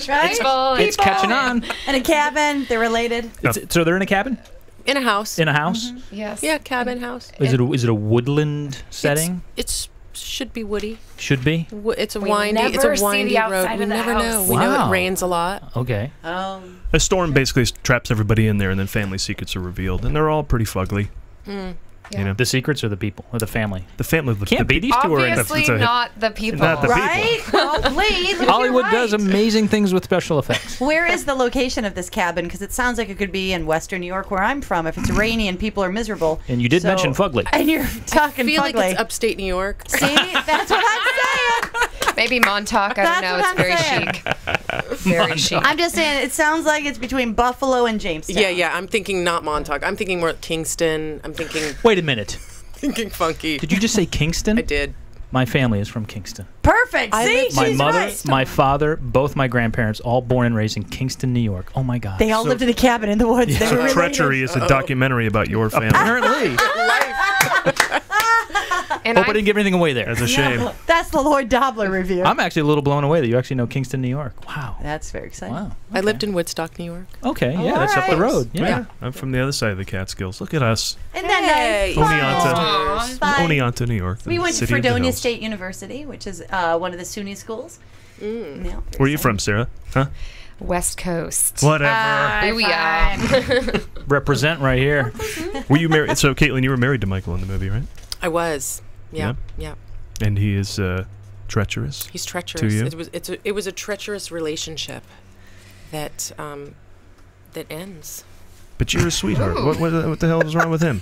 Right? It's catching on. In a cabin, they're related. So they're in a cabin? In a house. In a house? Yes. Yeah, cabin house. Is it a woodland setting? It's should be woody. Should be? It's a We windy. It's never a see windy the road. outside We of the never house. know. We know Wow. it rains a lot. Okay. A storm basically traps everybody in there, and then family secrets are revealed, and they're all pretty fugly. Yeah. You know, The secrets or the people? Or the family? the family. The, Can't be. These two are in Obviously it's a- not the people. Not the Right? Well, please. you're Hollywood does right. amazing things with special effects. Where is the location of this cabin? Because it sounds like it could be in Western New York, where I'm from, if it's rainy and people are miserable. And you did So- mention fugly. And you're talking I feel fugly. like it's upstate New York. See? That's what I'm saying. Maybe Montauk. I That's don't know. what It's I'm very saying. chic. Very chic. I'm just saying, it sounds like it's between Buffalo and Jamestown. Yeah. I'm thinking not Montauk. I'm thinking more Kingston. I'm thinking Wait a minute. funky. Did you just say Kingston? I did. My family is from Kingston. Perfect. perfect. I See, lived- My she's mother, right. my father, both my grandparents, all born and raised in Kingston, New York. Oh my God. They all lived in a cabin in the woods. They were So related. Treachery is a documentary about your family. Apparently. And Hope I didn't give anything away there. That's a shame. That's the Lord Dobler review. I'm actually a little blown away that you actually know Kingston, New York. Wow. That's very exciting. Wow. I lived in Woodstock, New York. Okay, yeah, that's up the road. Yeah. I'm from the other side of the Catskills. Look at us. Isn't that nice? Only onto New York. We the went to city of the Fredonia hills. State University, which is one of the SUNY schools. Yeah, Where are you from, Sarah? Huh? West Coast. Whatever. Here we are. Represent right here. Were you married? So, Caitlin, you were married to Michael in the movie, right? I was. Yeah. Yeah. And he is treacherous. He's treacherous. To you? It was a treacherous relationship that that ends. But you're a sweetheart. What the hell is wrong with him?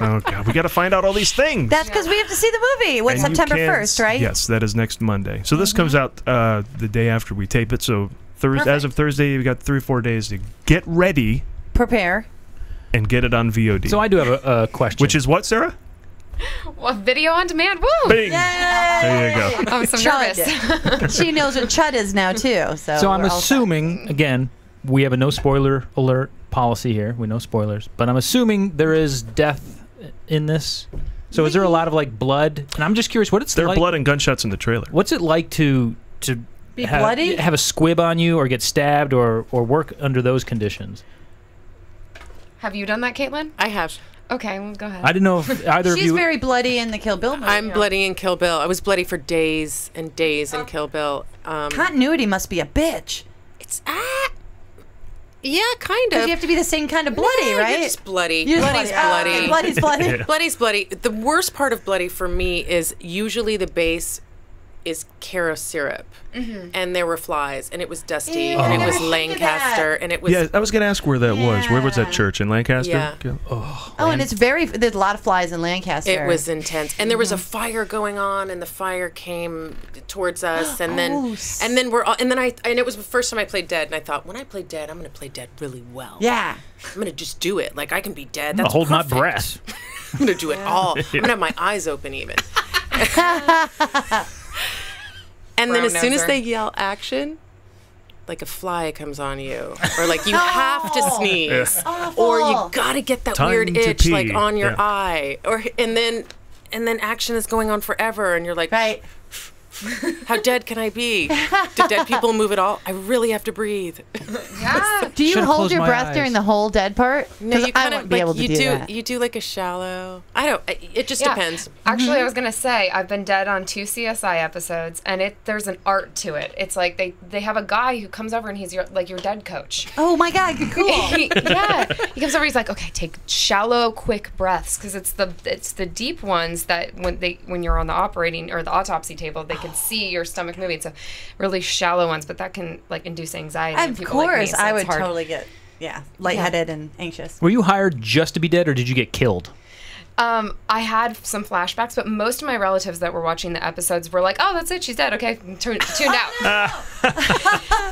Oh God, we got to find out all these things. That's because we have to see the movie. What's And you September can't- 1st, right? Yes, that is next Monday. So this comes out the day after we tape it. So as of Thursday, we got 3 or 4 days to get ready, Prepare. and get it on VOD. So I do have a question. Which is what, Sarah? Well, video on demand. Woo! Bing. There you go. I'm so nervous. She knows what chud is now too. So I'm we're all set. assuming, again, we have a no spoiler alert policy here. We know spoilers. But I'm assuming there is death in this. So is there a lot of like blood? And I'm just curious what it's There like. are blood and gunshots in the trailer. What's it like to Be bloody? have a squib on you or get stabbed or work under those conditions? Have you done that, Caitlin? I have. Okay, well, go ahead. I didn't know if either of She's you. very bloody in the Kill Bill movie. I'm bloody in Kill Bill. I was bloody for days and days in Kill Bill. Continuity must be a bitch. It's yeah, kind Because of. you have to be the same kind of bloody, Nah, right? You're just bloody. You're Bloody's bloody. bloody. Bloody's bloody. Yeah. Bloody's bloody. The worst part of bloody for me is usually the base is Cara syrup, and there were flies, and it was dusty, Ew, and it I was hated Lancaster, and it was Yeah, I was going to ask where that was. Where was that Yeah. church? In Lancaster? Yeah. Oh. Oh, and there's a lot of flies in Lancaster. It was intense, and there was a fire going on, and the fire came towards us, and then it was the first time I played dead, and I thought, when I play dead, I'm going to play dead really well. Yeah. I'm going to just do it. Like I can be dead. I'm gonna That's hold my perfect. breath. I'm going to do it all. I'm going to have my eyes open even. And then Brown as soon as noser. they yell action, like a fly comes on you, or like you have to sneeze, or you gotta get that Time weird to itch pee. like on your Yeah. eye, and then action is going on forever, and you're like, Right. how dead can I be? Do dead people move at all? I really have to breathe. Yeah. Do you Should've hold closed your my breath eyes. during the whole dead part? No, you I kind won't of be like able to you do do that. you do like a shallow. I don't. It just Yeah. depends. Actually, I was gonna say I've been dead on 2 CSI episodes, and there's an art to it. It's like they have a guy who comes over and he's your dead coach. Oh my God, cool. Yeah, he comes over. He's like, okay, take shallow, quick breaths, because it's the deep ones that when you're on the operating or the autopsy table, they can see your stomach moving. So really shallow ones, but that can like induce anxiety. in Of people like me, course, so I it's would hard. totally get lightheaded and anxious. Were you hired just to be dead, or did you get killed? I had some flashbacks, but most of my relatives that were watching the episodes were like, "Oh, that's it, she's dead. Okay, tuned out." And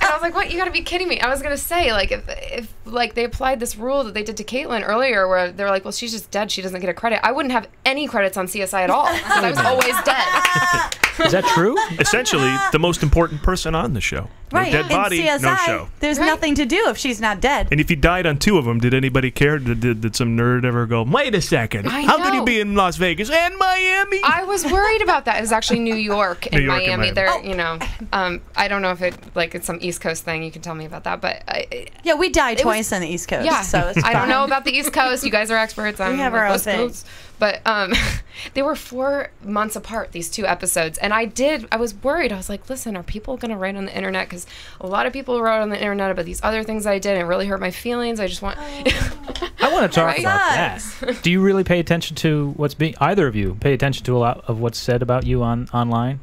I was like, "What? You got to be kidding me!" I was gonna say, like, if like they applied this rule that they did to Caitlin earlier, where they're like, "Well, she's just dead. She doesn't get a credit." I wouldn't have any credits on CSI at all because I was always dead. Is that true? Essentially, the most important person on the show. No Right. dead body, in CSI, no show. There's nothing to do if she's not dead. And if you died on 2 of them, did anybody care? Did some nerd ever go, wait a second, how could you know. be in Las Vegas and Miami? I was worried about that. It was actually New York and New York and Miami. Miami. There, you know, I don't know if it's some East Coast thing. You can tell me about that, but Yeah, we died twice on the East Coast. yeah. So it's I don't fine. know about the East Coast. You guys are experts. We have our own West thing. Coast. But they were 4 months apart, these 2 episodes, and I was worried. I was like, listen, are people going to write on the internet? Because a lot of people wrote on the internet about these other things I did, and it really hurt my feelings. I just want. I want to talk Right? about that. Do you really pay attention to what's being? Either of you pay attention to a lot of what's said about you online?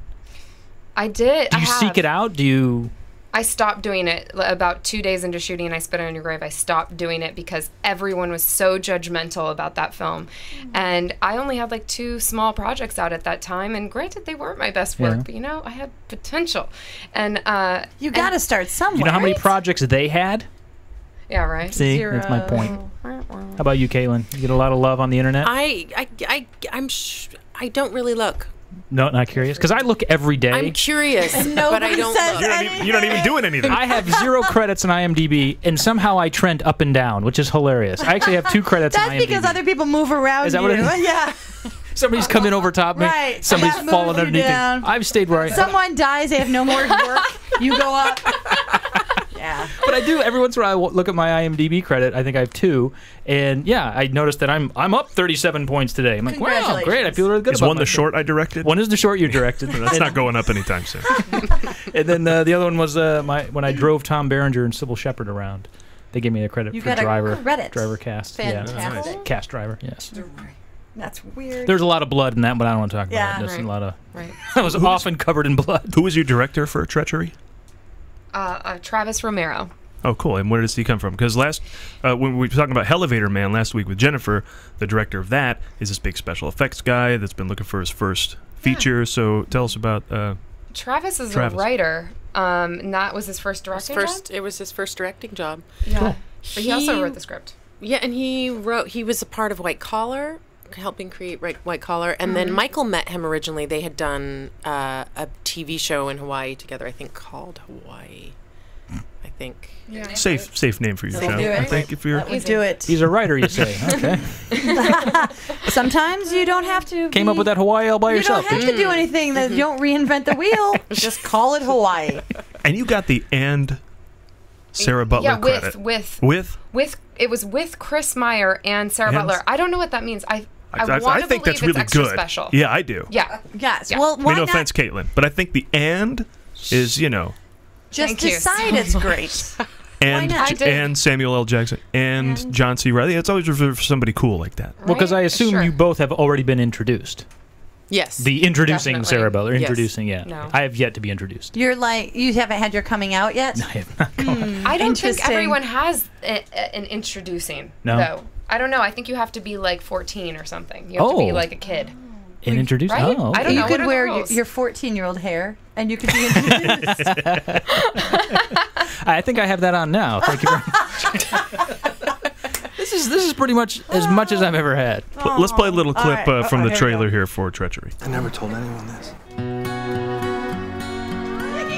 I did. Do you seek it out? Do you? I stopped doing it about 2 days into shooting, and I Spit on Your Grave. I stopped doing it because everyone was so judgmental about that film. And I only had like 2 small projects out at that time. And granted, they weren't my best work, Yeah. but you know, I had potential. And you got to start somewhere. You know how many projects they had? Yeah, right. See, that's my point. How about you, Caitlin? You get a lot of love on the internet. I don't really look. No, not curious. Because I look every day. I'm curious, but I don't look. You're not even doing anything. I have 0 credits in IMDb, and somehow I trend up and down, which is hilarious. I actually have 2 credits in IMDb. That's because other people move around. Is that what it is? Yeah. Somebody's come in over top me. Right. Somebody's Yeah, fallen moved you underneath me. down. I've stayed where I am. Someone dies, they have no more work. You go up. Yeah. But I do every once in a while. I look at my IMDb credit. I think I have 2, and yeah, I noticed that I'm up 37 points today. I'm like, wow, great! I feel really good. Is about one the myself. short I directed? One is the short you directed. That's not going up anytime soon. And then the other one was when I drove Tom Berenger and Sybil Shepherd around. They gave me a credit for driver. Driver cast. Fantastic. Yeah. Cast driver. Yes. That's weird. There's a lot of blood in that, but I don't want to talk about it. There's a lot of. I was often covered in blood. Who was your director for Treachery? Travis Romero. Oh, cool. And where does he come from? Because when we were talking about Elevator Man last week with Jennifer, the director of that is this big special effects guy that's been looking for his first feature. So tell us about Travis is a writer, and that was his first directing job? It was his first directing job. Yeah. Cool. But he also wrote the script. Yeah, and he was a part of White Collar, helping create White Collar. And then Michael met him originally. They had done a TV show in Hawaii together, I think, called Hawaii. I think. Yeah. Safe name for your show. I think if you're do it. He's a writer, you say. Okay. Sometimes you don't have to. Came up with that Hawaii all by yourself. You don't have to do anything. That you don't reinvent the wheel. Just call it Hawaii. And you got the Sarah Butler credit. With it was with Chris Meyer and Sarah Butler. I don't know what that means. I think that's really good. Special. Yeah, I do. Yeah. Yes. Yeah. Well, why no not? offense, Caitlin, but I think the is just decide it's great. And Samuel L. Jackson and John C. Reilly. It's always reserved for somebody cool like that. Well, because I assume you both have already been introduced. Yes. The introducing definitely. Sarah Butler. Yes. Introducing, yeah. No. I have yet to be introduced. You're like, you haven't had your coming out yet? I have not come. I don't think everyone has an introducing, though. I don't know. I think you have to be like 14 or something. You have to be like a kid. And introduced? Right? Oh, okay. I don't know. You could wear your 14-year-old hair, and you could be introduced. I think I have that on now. Thank you very much. This is pretty much as I've ever had. Let's play a little clip from the trailer here for Treachery. I never told anyone this.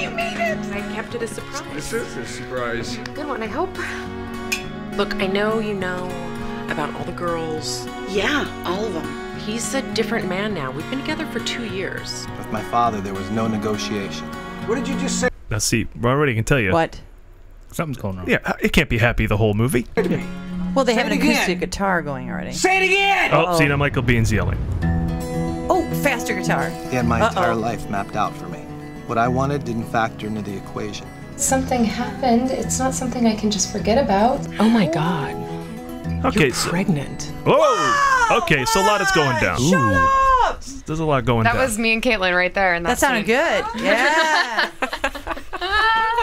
You made it. I kept it a surprise. This is a surprise. Good one, I hope. Look, I know you know about all the girls. Yeah, all of them. He's a different man now. We've been together for 2 years. With my father, there was no negotiation. What did you just say? Now, see, I already can tell you. What? Something's going on. Yeah, it can't be happy the whole movie. Well, they have an acoustic guitar going already. Say it again! Oh, see, now Michael Bean's yelling. Oh, faster guitar. He had my entire life mapped out for me. What I wanted didn't factor into the equation. Something happened. It's not something I can just forget about. Oh my God. Okay, You're pregnant. Whoa! Okay, so a lot is going down. Shut up! There's a lot going down. That was me and Caitlin right there. And that sounded good. Yeah.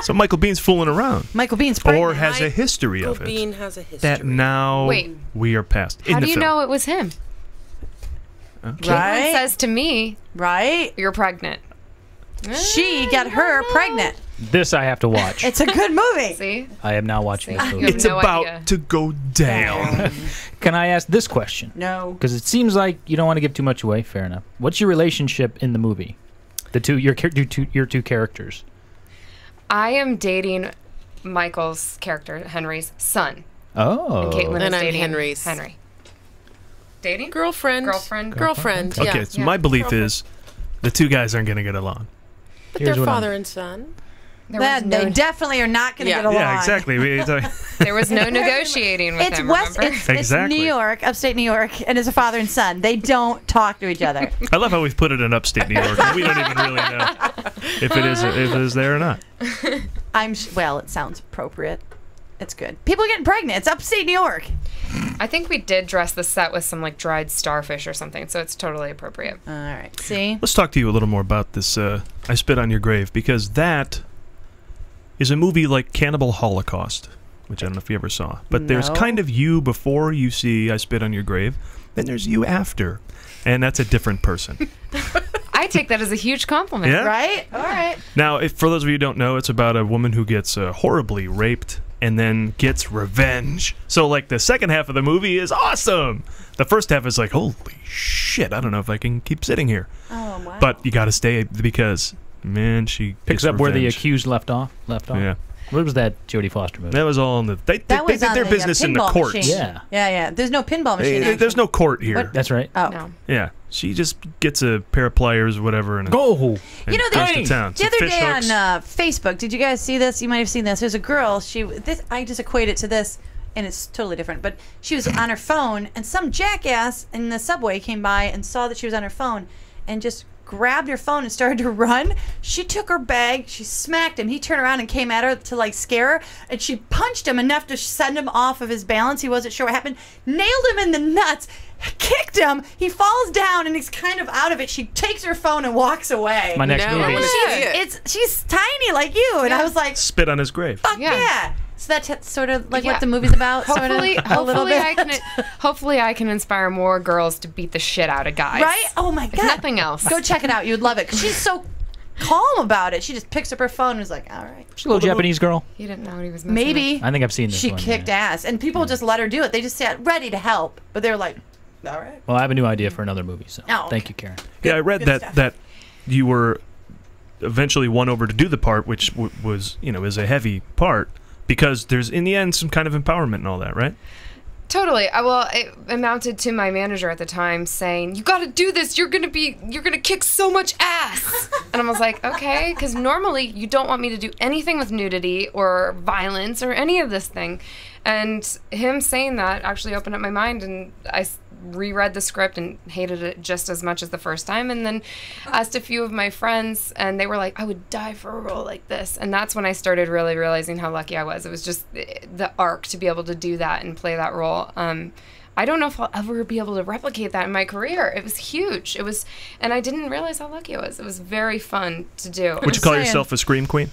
So Michael Bean's fooling around. Michael Bean's pregnant. Or has a history of it. Michael Bean has a history. That now we are past. How do you know it was him? Okay. Caitlin says to me, you're pregnant. She got her pregnant. This I have to watch. It's a good movie. See? I am now watching this movie. It's about to go down. Can I ask this question? No. Because it seems like you don't want to give too much away. Fair enough. What's your relationship in the movie? Your two characters. I am dating Michael's character, Henry's son. Oh. And Caitlin And is I'm dating Henry's. Dating? Girlfriend. Girlfriend. Yeah. Okay, so my belief is the two guys aren't going to get along. But they're father and son. They definitely are not going to get along. Yeah, exactly. There was no negotiating with them, It's New York, upstate New York, and it's a father and son. They don't talk to each other. I love how we've put it in upstate New York. We don't even really know if it is there or not. Well, it sounds appropriate. It's good. People are getting pregnant. It's upstate New York. I think we did dress the set with some like dried starfish or something, so it's totally appropriate. All right. See? Let's talk to you a little more about this I Spit on Your Grave, because that is a movie like Cannibal Holocaust, which I don't know if you ever saw. But there's kind of you before you see I Spit on Your Grave, then there's you after, and that's a different person. I take that as a huge compliment. Yeah? Right? All right. Now, for those of you who don't know, it's about a woman who gets horribly raped and then gets revenge. So, like, the second half of the movie is awesome. The first half is like, holy shit, I don't know if I can keep sitting here. Oh. Oh, wow. But you got to stay because, man, she Picks gets up where the revenge. accused left off. Yeah. What was that Jodie Foster movie? That was all in the. They That was did on their the, business in the pinball courts. machine. Yeah. There's no pinball machine. There's no court here. What? That's right. Oh. No. Yeah. She just gets a pair of pliers, or whatever, and go. And You know, goes to town. the Some other fish day hooks. on Facebook, did you guys see this? You might have seen this. There's a girl. I just equate it to this, and it's totally different. But she was on her phone, and some jackass in the subway came by and saw that she was on her phone, and just grabbed her phone and started to run. She took her bag, she smacked him. He turned around and came at her to like scare her, and she punched him enough to send him off of his balance. He wasn't sure what happened. Nailed him in the nuts, kicked him. He falls down and he's kind of out of it. She takes her phone and walks away. My next movie. She's tiny like you, and I was like, spit on his grave. fuck yeah. So that's sort of like what the movie's about. Hopefully, sort of, a little bit. hopefully I can inspire more girls to beat the shit out of guys. Right? Oh my If god. nothing else. Go check it out. You'd love it. 'Cause she's so calm about it. She just picks up her phone and is like, all right. She's a little Japanese girl. He didn't know what he was messing Maybe. with. I think I've seen this She one. kicked ass, and people just let her do it. They just sat ready to help, but they're like, all right. Well, I have a new idea for another movie, so Oh, thank you, Karen. Yeah, I read good that stuff. that you were eventually won over to do the part, which was is a heavy part because there's in the end some kind of empowerment and all that, right? Totally. Well, it amounted to my manager at the time saying, "You got to do this. You're gonna kick so much ass." And I was like, "Okay," because normally you don't want me to do anything with nudity or violence or any of this thing. And him saying that actually opened up my mind, and I reread the script and hated it just as much as the first time, and then asked a few of my friends, and they were like, "I would die for a role like this." And that's when I started really realizing how lucky I was. It was just the arc to be able to do that and play that role. I don't know if I'll ever be able to replicate that in my career. It was huge. And I didn't realize how lucky I was. It was very fun to do. Would you call yourself a scream queen?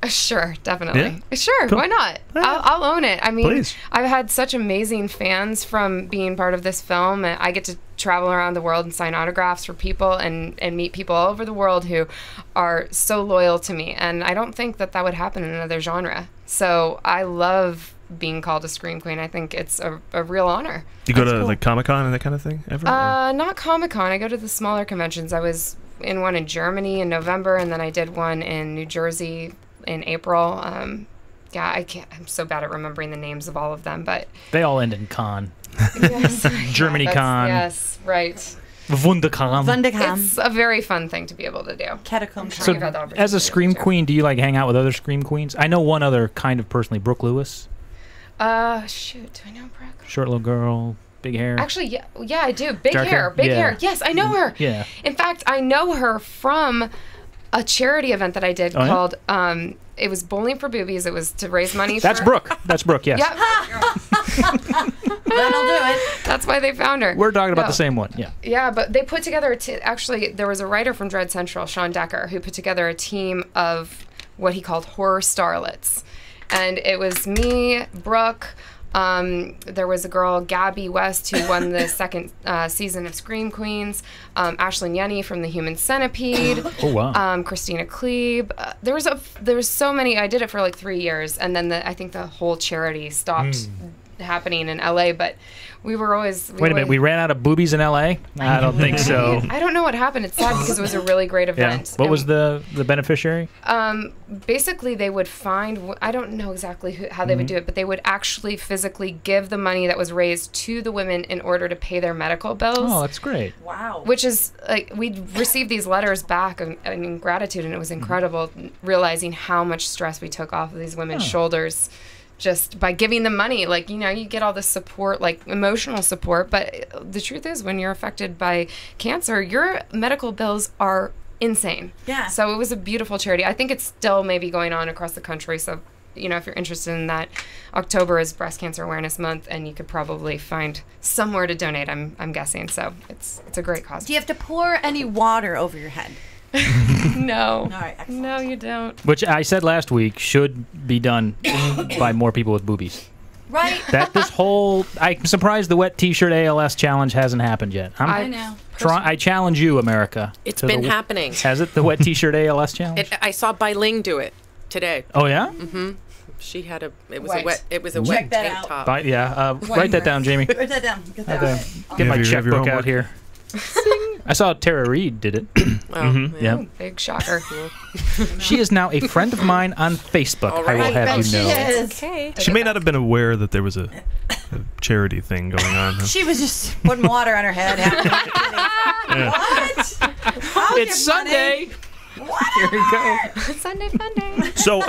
Sure, definitely. Yeah? Sure, Cool. why not? I'll own it. I mean, Please. I've had such amazing fans from being part of this film, and I get to travel around the world and sign autographs for people and meet people all over the world who are so loyal to me, and I don't think that would happen in another genre. So I love being called a scream queen. I think it's a real honor. Do you go to like Comic-Con and that kind of thing ever? Not Comic-Con. I go to the smaller conventions. I was in one in Germany in November, and then I did one in New Jersey in April. Yeah, I'm so bad at remembering the names of all of them, but They all end in con. yes, Germany con. Yes, right. Wundercon. It's a very fun thing to be able to do. Catacombs. So, as a scream queen, do you like hang out with other scream queens? I know one other kind of personally, Brooke Lewis. Shoot, do I know Brooke? Short little girl, big hair. Actually, yeah, I do. Big Dark hair, hair? big Yeah. hair. Yes, I know her. Yeah. In fact, I know her from a charity event that I did Oh, yeah? called, it was Bowling for Boobies. It was to raise money That's for... Brooke. That's Brooke, yes. Yep. That'll do it. That's why they found her. We're talking about No. the same one, yeah. Yeah, but they put together actually, there was a writer from Dread Central, Sean Decker, who put together a team of what he called horror starlets. And it was me, Brooke, there was a girl, Gabby West, who won the second season of Scream Queens, Ashlyn Yenny from The Human Centipede, Oh, wow. Christina Klebe. There was so many. I did it for like 3 years, and then I think the whole charity stopped happening in LA, but we were always... Wait a minute, we ran out of boobies in L.A.? I don't think so. I don't know what happened. It's sad because it was a really great Yeah. event. What was the beneficiary? Basically, they would find... I don't know exactly how they would do it, but they would actually physically give the money that was raised to the women in order to pay their medical bills. Oh, that's great. Wow. Which is, like, we'd received these letters back in gratitude, and it was incredible realizing how much stress we took off of these women's shoulders just by giving them money. Like, you get all this support, like emotional support, but the truth is when you're affected by cancer, your medical bills are insane. Yeah. So it was a beautiful charity. I think it's still maybe going on across the country. So, if you're interested in that, October is Breast Cancer Awareness Month, and you could probably find somewhere to donate, I'm guessing. So it's a great cause. Do you have to pour any water over your head? No. All right, excellent. No, you don't. Which I said last week should be done by more people with boobies. Right? I'm surprised the wet T-shirt ALS challenge hasn't happened yet. I know. I challenge you, America. It's to been the- happening. Has it, the wet T-shirt ALS challenge? I saw Bailing do it today. Oh, yeah? Mm-hmm. She had Wet. It was a Check wet that tank out. top. Write that down, Jamie. Write that down. Get that right. Get my Have your checkbook homework. out here. I saw Tara Reid did it. Yeah. Big shocker. She is now a friend of mine on Facebook. I will have you know. Okay. She may not have been aware that there was a charity thing going on. Huh? She was just putting water on her head. Yeah. What? I'll It's give Sunday. money. What? Here we go. Sunday fun day. So,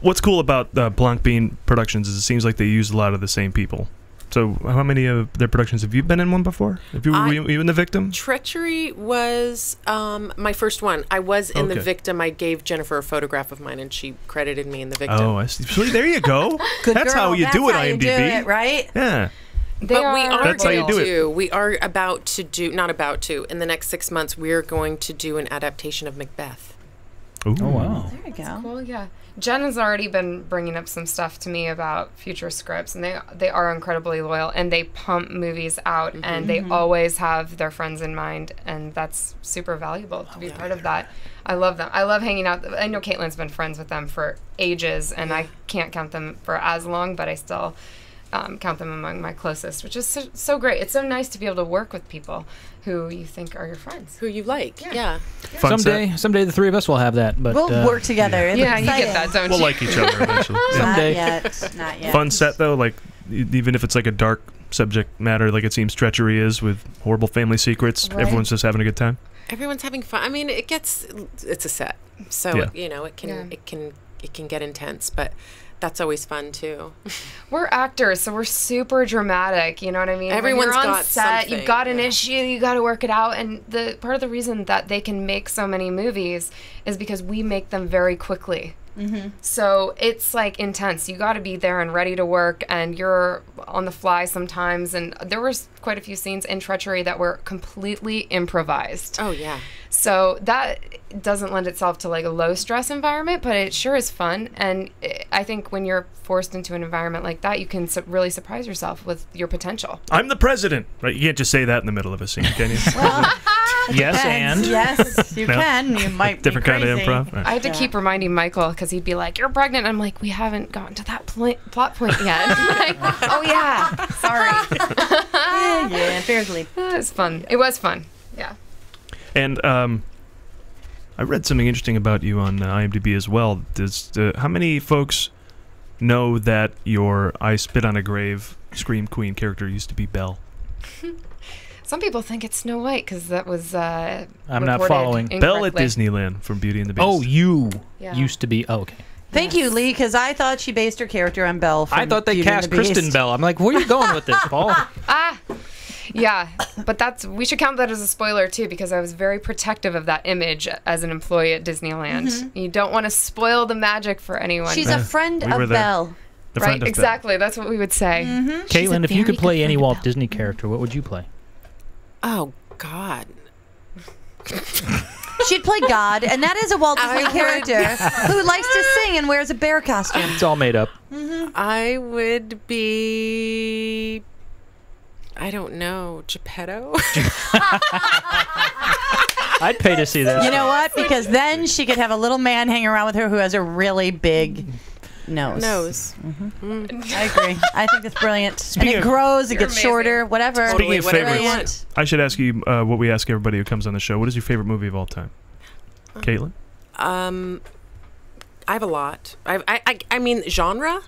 what's cool about Blanc Bean Productions is it seems like they use a lot of the same people. So, how many of their productions have you been in one before? Were you even the victim? Treachery was my first one. I was in the Okay. victim. I gave Jennifer a photograph of mine, and she credited me in the victim. Oh, I see. So there you go. Good That's girl. how you do it, That's how you IMDb. do it, right? Yeah. But we are That's how you do it. We are about to do, not about to, in the next 6 months, we're going to do an adaptation of Macbeth. Ooh. Oh, wow. There you go. Cool, yeah. Jen has already been bringing up some stuff to me about future scripts, and they are incredibly loyal, and they pump movies out, and they always have their friends in mind, and that's super valuable to be part of that. I love them. I love hanging out. I know Caitlin's been friends with them for ages, and I can't count them for as long, but I still count them among my closest, which is so great. It's so nice to be able to work with people who you think are your friends. Who you like, yeah. Fun Someday the three of us will have that. But We'll work together. It's Yeah, you exciting. get that, don't We'll you? like each other eventually. Yeah. Someday. Not yet. Fun set though, like even if it's like a dark subject matter, like it seems Treachery is with horrible family secrets. Right. Everyone's just having a good time. Everyone's having fun. I mean, it's a set, so Yeah. you know it can get intense, but that's always fun too. We're actors, so we're super dramatic. You know what I mean? Everyone's when you're on got set, something, you've got an issue, you got to work it out. And the part of the reason that they can make so many movies is because we make them very quickly. So it's like intense. You got to be there and ready to work, and you're on the fly sometimes. And there was quite a few scenes in Treachery that were completely improvised. Oh yeah. So that doesn't lend itself to like a low stress environment, but it sure is fun. And I think when you're forced into an environment like that, you can really surprise yourself with your potential. I'm the president. Right? You can't just say that in the middle of a scene, can you? Yes, Depends. and Yes, you No. can. You might Different be kind of crazy. improv. Right. I had to keep reminding Michael because he'd be like, "You're pregnant." I'm like, "We haven't gotten to that plot point yet." Like, "Oh yeah, sorry." Yeah, fairly. It was fun. It was fun. Yeah. And I read something interesting about you on IMDb as well. How many folks know that your I Spit on a Grave Scream Queen character used to be Belle? Some people think it's Snow White because that was. I'm not reported following. Belle at incorrectly. Disneyland from Beauty and the Beast. Oh, you Yeah. used to be. Oh, okay. Thank you, Lee, because I thought she based her character on Belle. From I thought they Beauty and cast the Beast. Kristen Bell. I'm like, where are you going with this, Paul? Yeah, but we should count that as a spoiler too, because I was very protective of that image as an employee at Disneyland. You don't want to spoil the magic for anyone. She's a friend we were of there. Belle. The right, friend of exactly. That's what we would say. Caitlin, if you could very play good any friend of Walt Belle. Disney character, what would you play? Oh God. She'd play God, and that is a Walt Disney character who likes to sing and wears a bear costume. It's all made up. I would be. I don't know, Geppetto. I'd pay to see that. You know what? Because then she could have a little man hang around with her who has a really big nose. I agree. I think that's brilliant. And it grows, it gets shorter, whatever. Speaking of favorites, Brilliant. I should ask you what we ask everybody who comes on the show. What is your favorite movie of all time? Caitlin? I have a lot. I mean, genre.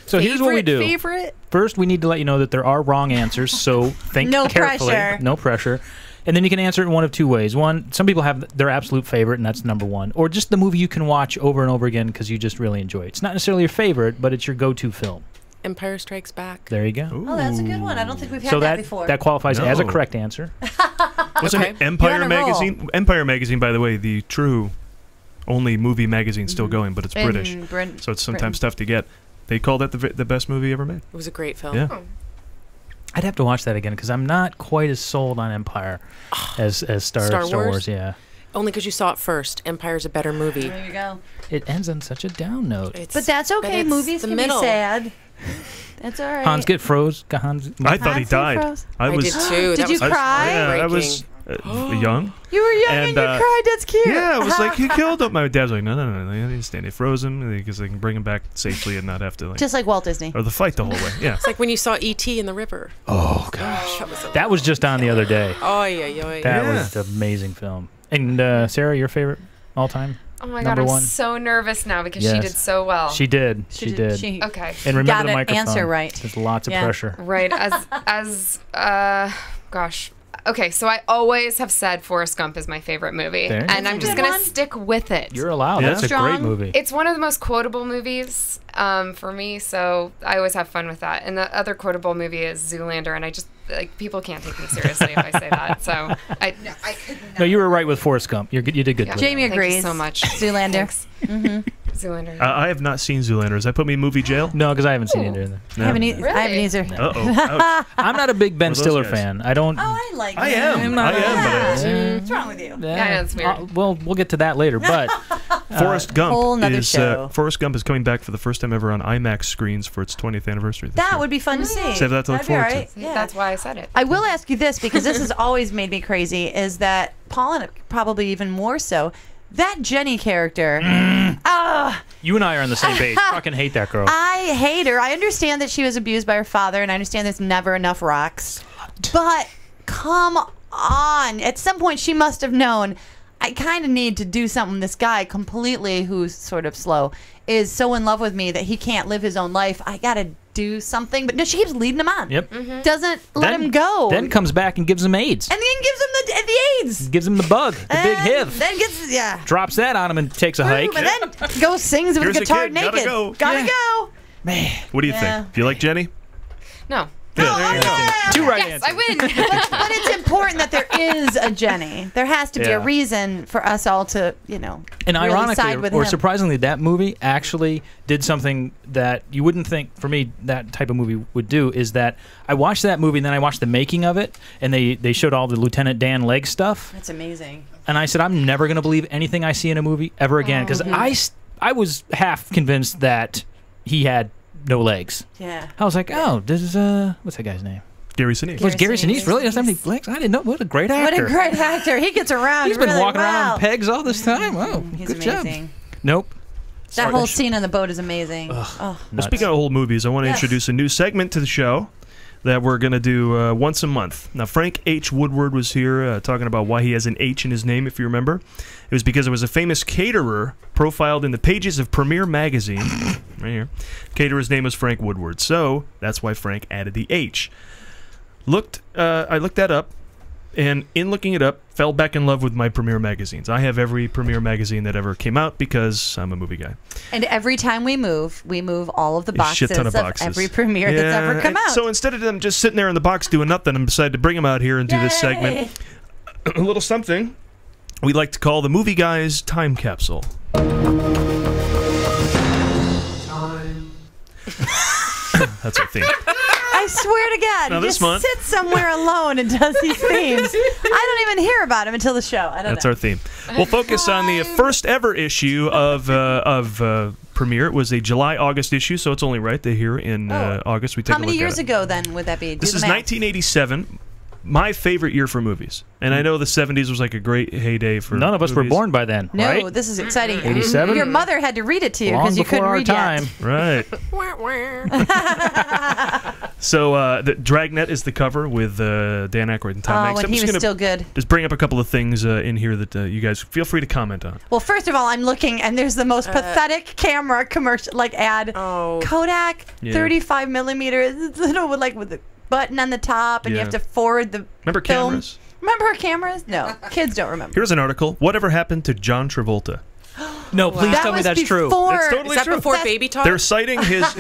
So here's what we do. Favorite. First, we need to let you know that there are wrong answers, so think No carefully. pressure. No pressure. And then you can answer it in one of two ways. One, some people have their absolute favorite, and that's number one. Or just the movie you can watch over and over again because you just really enjoy it. It's not necessarily your favorite, but it's your go-to film. Empire Strikes Back. There you go. Oh, that's a good one. I don't think we've had So that before. that qualifies as a No. correct answer. Wasn't it You're on Empire a roll. Magazine? Empire Magazine, by the way, the true only movie magazine still going, but it's In British. So it's sometimes tough to get. They called that the best movie ever made. It was a great film. Yeah. I'd have to watch that again because I'm not quite as sold on Empire as Star Wars. Yeah. Only because you saw it first. Empire's a better movie. There you go. It ends on such a down note. But that's okay. it's Movies the can middle. be sad. That's all right. Hans get froze. Hans. I thought he Hans died. froze? I was. did too. Did That you was cry? Yeah, I was. heartbreaking. young. You were young and you cried. That's cute. Yeah, I was like, he killed him. My dad's like, no, I understand. They froze him because they can bring him back safely and not have to just like Walt Disney. Or the fight the whole way. Yeah. It's like when you saw E.T. in the river. Oh gosh, that was just on the other day. Oh yeah. That was an amazing film. And Sarah, your favorite all time? Oh my God, I'm so nervous now because she did so well. She did. Okay. And remember the got microphone. Answer right. There's lots of pressure. Right. Gosh. Okay, so I always have said Forrest Gump is my favorite movie, and I'm just gonna stick with it. You're allowed. Yeah. That's a great movie. It's one of the most quotable movies for me, so I always have fun with that. And the other quotable movie is Zoolander, and I just people can't take me seriously if I say that. So I couldn't. No, you were right with Forrest Gump. You did good. Jamie agrees. Thank you so much. Zoolander. Zoolander. I have not seen Zoolander. Does that put me in movie jail? No, because I haven't seen it either. No. I haven't either. Uh-oh. I'm not a big Ben Stiller fan. I don't. Oh, I like him. I am. What's wrong with you? Yeah, that's weird. Well, we'll get to that later. But Forrest Gump show. Forrest Gump is coming back for the first time ever on IMAX screens for its 20th anniversary. That would be fun to see. Save that to look forward to. Yeah. That's why I said it. I will ask you this because this has always made me crazy. Is that Paul and probably even more so? That Jenny character. You and I are on the same page. Fucking hate that girl. I hate her. I understand that she was abused by her father, and I understand there's never enough rocks. But come on. At some point, she must have known, I kind of need to do something. This guy completely, who's sort of slow, is so in love with me that he can't live his own life. I got to do something. But no, she keeps leading him on. Yep. Doesn't let him go. Then comes back and gives him AIDS. And then gives him the AIDS. Gives him the bug, the big HIV. Then gets, drops that on him and takes a hike. And then goes sings with a guitar naked. Gotta go. Man. What do you think? Do you like Jenny? No. Good. Two right Yes, answers. I win. But it's important that there is a Jenny. There has to be a reason for us all to, And really ironically, side with or him. surprisingly, that movie actually did something that you wouldn't think, for me, that type of movie would do, is that I watched that movie and then I watched the making of it, and they showed all the Lieutenant Dan Legg stuff. That's amazing. And I said, I'm never going to believe anything I see in a movie ever again, because I was half convinced that he had no legs. Yeah. I was like, oh, this is, what's that guy's name? Gary Sinise. Was Gary Sinise really doesn't have any legs? I didn't know. What a great actor. What a great actor. He gets around. He's been really walking around well. on pegs all this time. Wow, He's good amazing. job. Nope. That whole scene on the boat is amazing. Well, speaking of old movies, I want to introduce a new segment to the show that we're going to do once a month. Now, Frank H. Woodward was here talking about why he has an H in his name, if you remember. It was because it was a famous caterer profiled in the pages of Premiere Magazine. Right here. Caterer's name was Frank Woodward, so that's why Frank added the H. I looked that up, and in looking it up, fell back in love with my Premiere magazines. I have every Premiere magazine that ever came out because I'm a movie guy. And every time we move all of the A boxes shit ton of of boxes. every premiere that's ever come out. So instead of them just sitting there in the box doing nothing, I decided to bring them out here and do this segment. A little something we like to call the Movie Guys Time Capsule. That's our theme. I swear to God, Now he this just month- sits somewhere alone and does these themes. I don't even hear about him until the show. I don't That's know. our theme. We'll focus on the first ever issue of Premiere. It was a July-August issue, so it's only right to hear in August. We take How a look many at years it. ago then would that be? Do This the is math. 1987. My favorite year for movies. And I know the 70s was like a great heyday for None of us were movies. born by then, No, right? this is exciting. 87? Your mother had to read it to you Long because you before couldn't our read time. yet. Right. So the Dragnet is the cover with Dan Aykroyd and Tom Hanks. when I'm he just was gonna still good. Just bring up a couple of things in here that you guys feel free to comment on. Well, first of all, I'm looking, and there's the most pathetic camera commercial, ad. Kodak, Yeah. 35 millimeters, it's little with the button on the top, and you Yeah. have to forward the Remember film. cameras? Remember her cameras? No, kids don't remember. Here's an article. Whatever happened to John Travolta? No, please That tell me was that's true. before- It's totally Is that true. before Baby Talk? They're citing his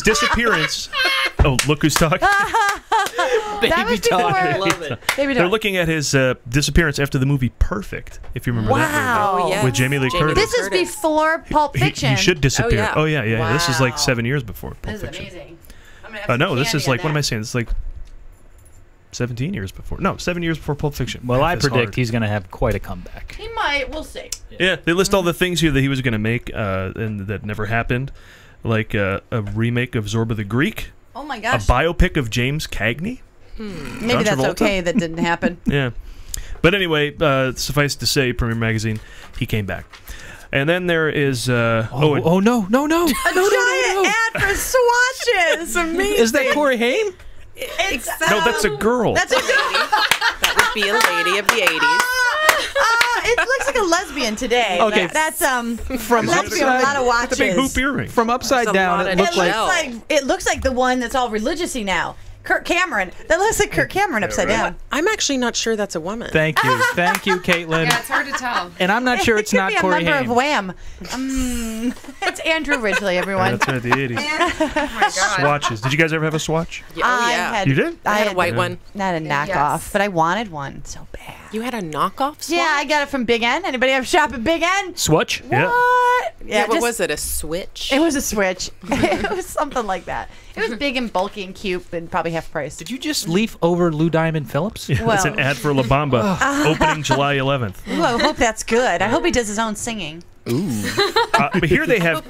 disappearance. Oh, look who's talking. That was before. Talk. Love it. Baby They're Talk. looking at his disappearance after the movie Perfect, if you remember that Wow. movie. yes. With Jamie Lee Curtis. This is Curtis. before Pulp Fiction. He should disappear. Oh, yeah. This is like Wow. 7 years before Pulp This is Fiction. amazing. I'm gonna have No, some this candy is like, on what am I that. saying? It's like 17 years before. No, 7 years before Pulp Fiction. Well, Math I is predict hard. he's going to have quite a comeback. He might. We'll see. Yeah, they list all the things here that he was going to make and that never happened. Like a remake of Zorba the Greek. Oh my A gosh. biopic of James Cagney. Maybe John that's Travolta? okay that didn't happen. Yeah. But anyway, suffice to say, Premiere Magazine, he came back. And then there is... no. A giant ad for swatches. Amazing. Is that Corey Haim? No, that's a girl. That's a girl. That would be a lady of the 80s. It looks like a lesbian today. Okay. That's from lesbian, a lot of watches. The big hoop earring. From upside down, it looks like the one that's all religious-y now. Kurt Cameron. That looks like Kurt Cameron upside down. I'm actually not sure that's a woman. Thank you, Caitlin. Yeah, it's hard to tell. And I'm not sure it's not could be Corey a member Haim. of Wham. It's Andrew Ridgely, everyone. That's right, the 80s. Oh my God. Swatches. Did you guys ever have a swatch? Oh, yeah. You did? I had a white one. Not a knockoff, but I wanted one so bad. You had a knockoff swatch? Yeah, I got it from Big N. Anybody ever shop at Big N? Swatch? What? Yeah, what was it? A switch? It was a switch. It was something like that. It was big and bulky and cute and probably half price. Did you just leaf over Lou Diamond Phillips? Yeah, that's an ad for La Bamba, opening July 11th. Ooh, I hope that's good. I hope he does his own singing. Ooh. But here they have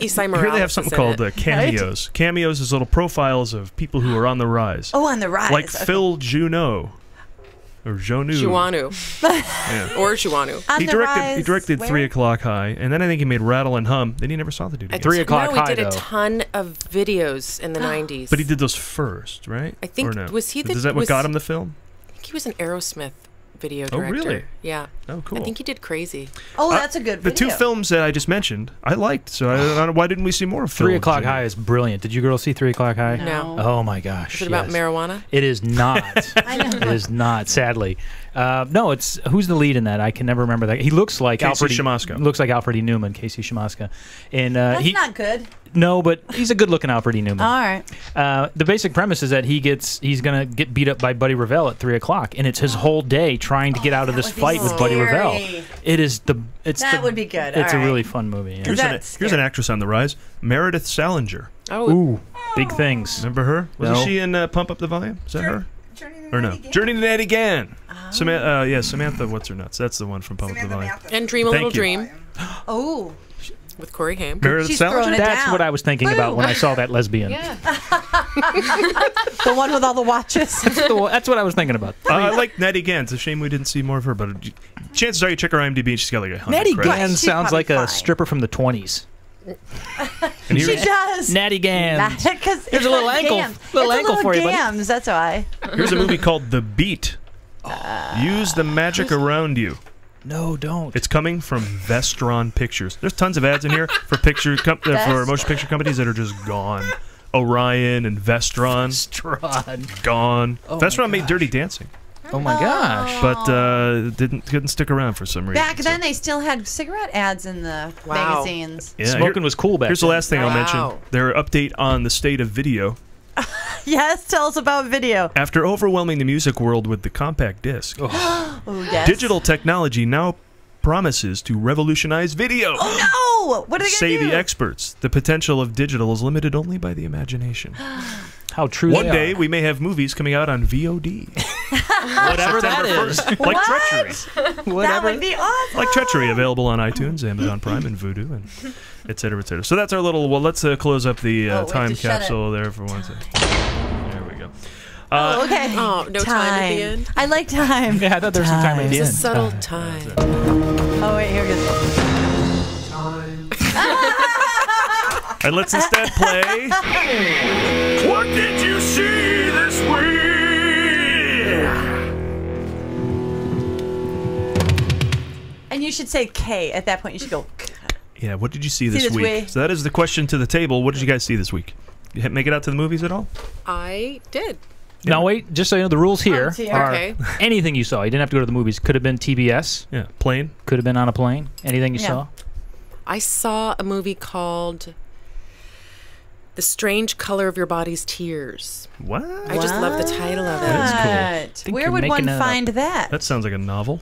something called cameos. Right? Cameos is little profiles of people who are on the rise. Oh, on the rise. Like Phil Juneau. Or Juanu. Yeah. Or Juanu. He directed 3 O'Clock High, and then I think he made Rattle and Hum. Then he never saw the dude again. 3 O'Clock High, he did a ton of videos in the 90s. But he did those first, right? I think, or no? was he the... Is that what got him the film? I think he was an Aerosmith video director. Oh, really? Yeah. Oh, cool. I think he did Crazy. Oh, that's a good video. The 2 films that I just mentioned, I liked. So I don't know, why didn't we see more of 3 O'Clock High is brilliant. Did you girls see 3 O'Clock High? No. Oh, my gosh. Is it about marijuana? It is not. I know. It is not, sadly. No, it's... Who's the lead in that? I can never remember that. He looks like Casey Shamaska. Looks like Alfred E. Newman, Casey Shamaska. And That's not good. No, but he's a good-looking Alfred E. Newman. All right. The basic premise is that he's going to get beat up by Buddy Revell at 3 o'clock, and it's his whole day trying to get out of this fight with Buddy Revell. That would be good. It's a really fun movie. Yeah. Here's an actress on the rise, Meredith Salinger. Oh, ooh, big things. Remember her? Wasn't she in Pump Up the Volume? Is that her? Or no? Journey to Natty Gann. Samantha. What's her nuts? That's the one from Pump Up the Volume. And Dream a Little Dream. Oh. With Corey Haim. Meredith Salinger. That's what I was thinking about when I saw that lesbian. Yeah. The one with all the watches. That's what I was thinking about. I like Natty Gann. It's a shame we didn't see more of her, but chances are you check her IMDb and she's got like 100 Natty credits. Gann sounds like a stripper from the 20s. She does. Natty Gans. Here's a little ankle, ankle for you, buddy. Gams, that's why. Here's a movie called The Beat. Use the magic around you. No, don't. It's coming from Vestron Pictures. There's tons of ads in here for for motion picture companies that are just gone. Orion and Vestron. Gone. Vestron made Dirty Dancing. Oh my gosh! But couldn't stick around for some reason. Back then, they still had cigarette ads in the magazines. Yeah, Smoking was cool back then. Here's the last thing I'll mention. Their update on the state of video. Yes, tell us about video. After overwhelming the music world with the compact disc, yes. Digital technology now promises to revolutionize video. Oh no! What are they going to do? Say the experts. The potential of digital is limited only by the imagination. How true One they day are. we may have movies coming out on VOD. Whatever that is. Like Treachery. That would be awesome. Like Treachery, available on iTunes, Amazon Prime, and Vudu, and et cetera, et cetera. So that's our little... Well, let's close up the time capsule there for one second. There we go. Okay. Oh, no time at the end? I like time. Yeah, I thought there was some time at the end. It's a subtle time. Oh, wait, here it goes. Time. And let's instead play... What did you see this week? And you should say K. At that point, you should go... Yeah, what did you see this week? So that is the question to the table. What did you guys see this week? You make it out to the movies at all? I did. Now wait, just so you know, the rules here are Okay. anything you saw. You didn't have to go to the movies. Could have been TBS. Yeah, plane. Could have been on a plane. Anything you saw. I saw a movie called The Strange Color of Your Body's Tears. What? I just love the title of it. That is cool. Where would one find that? That sounds like a novel.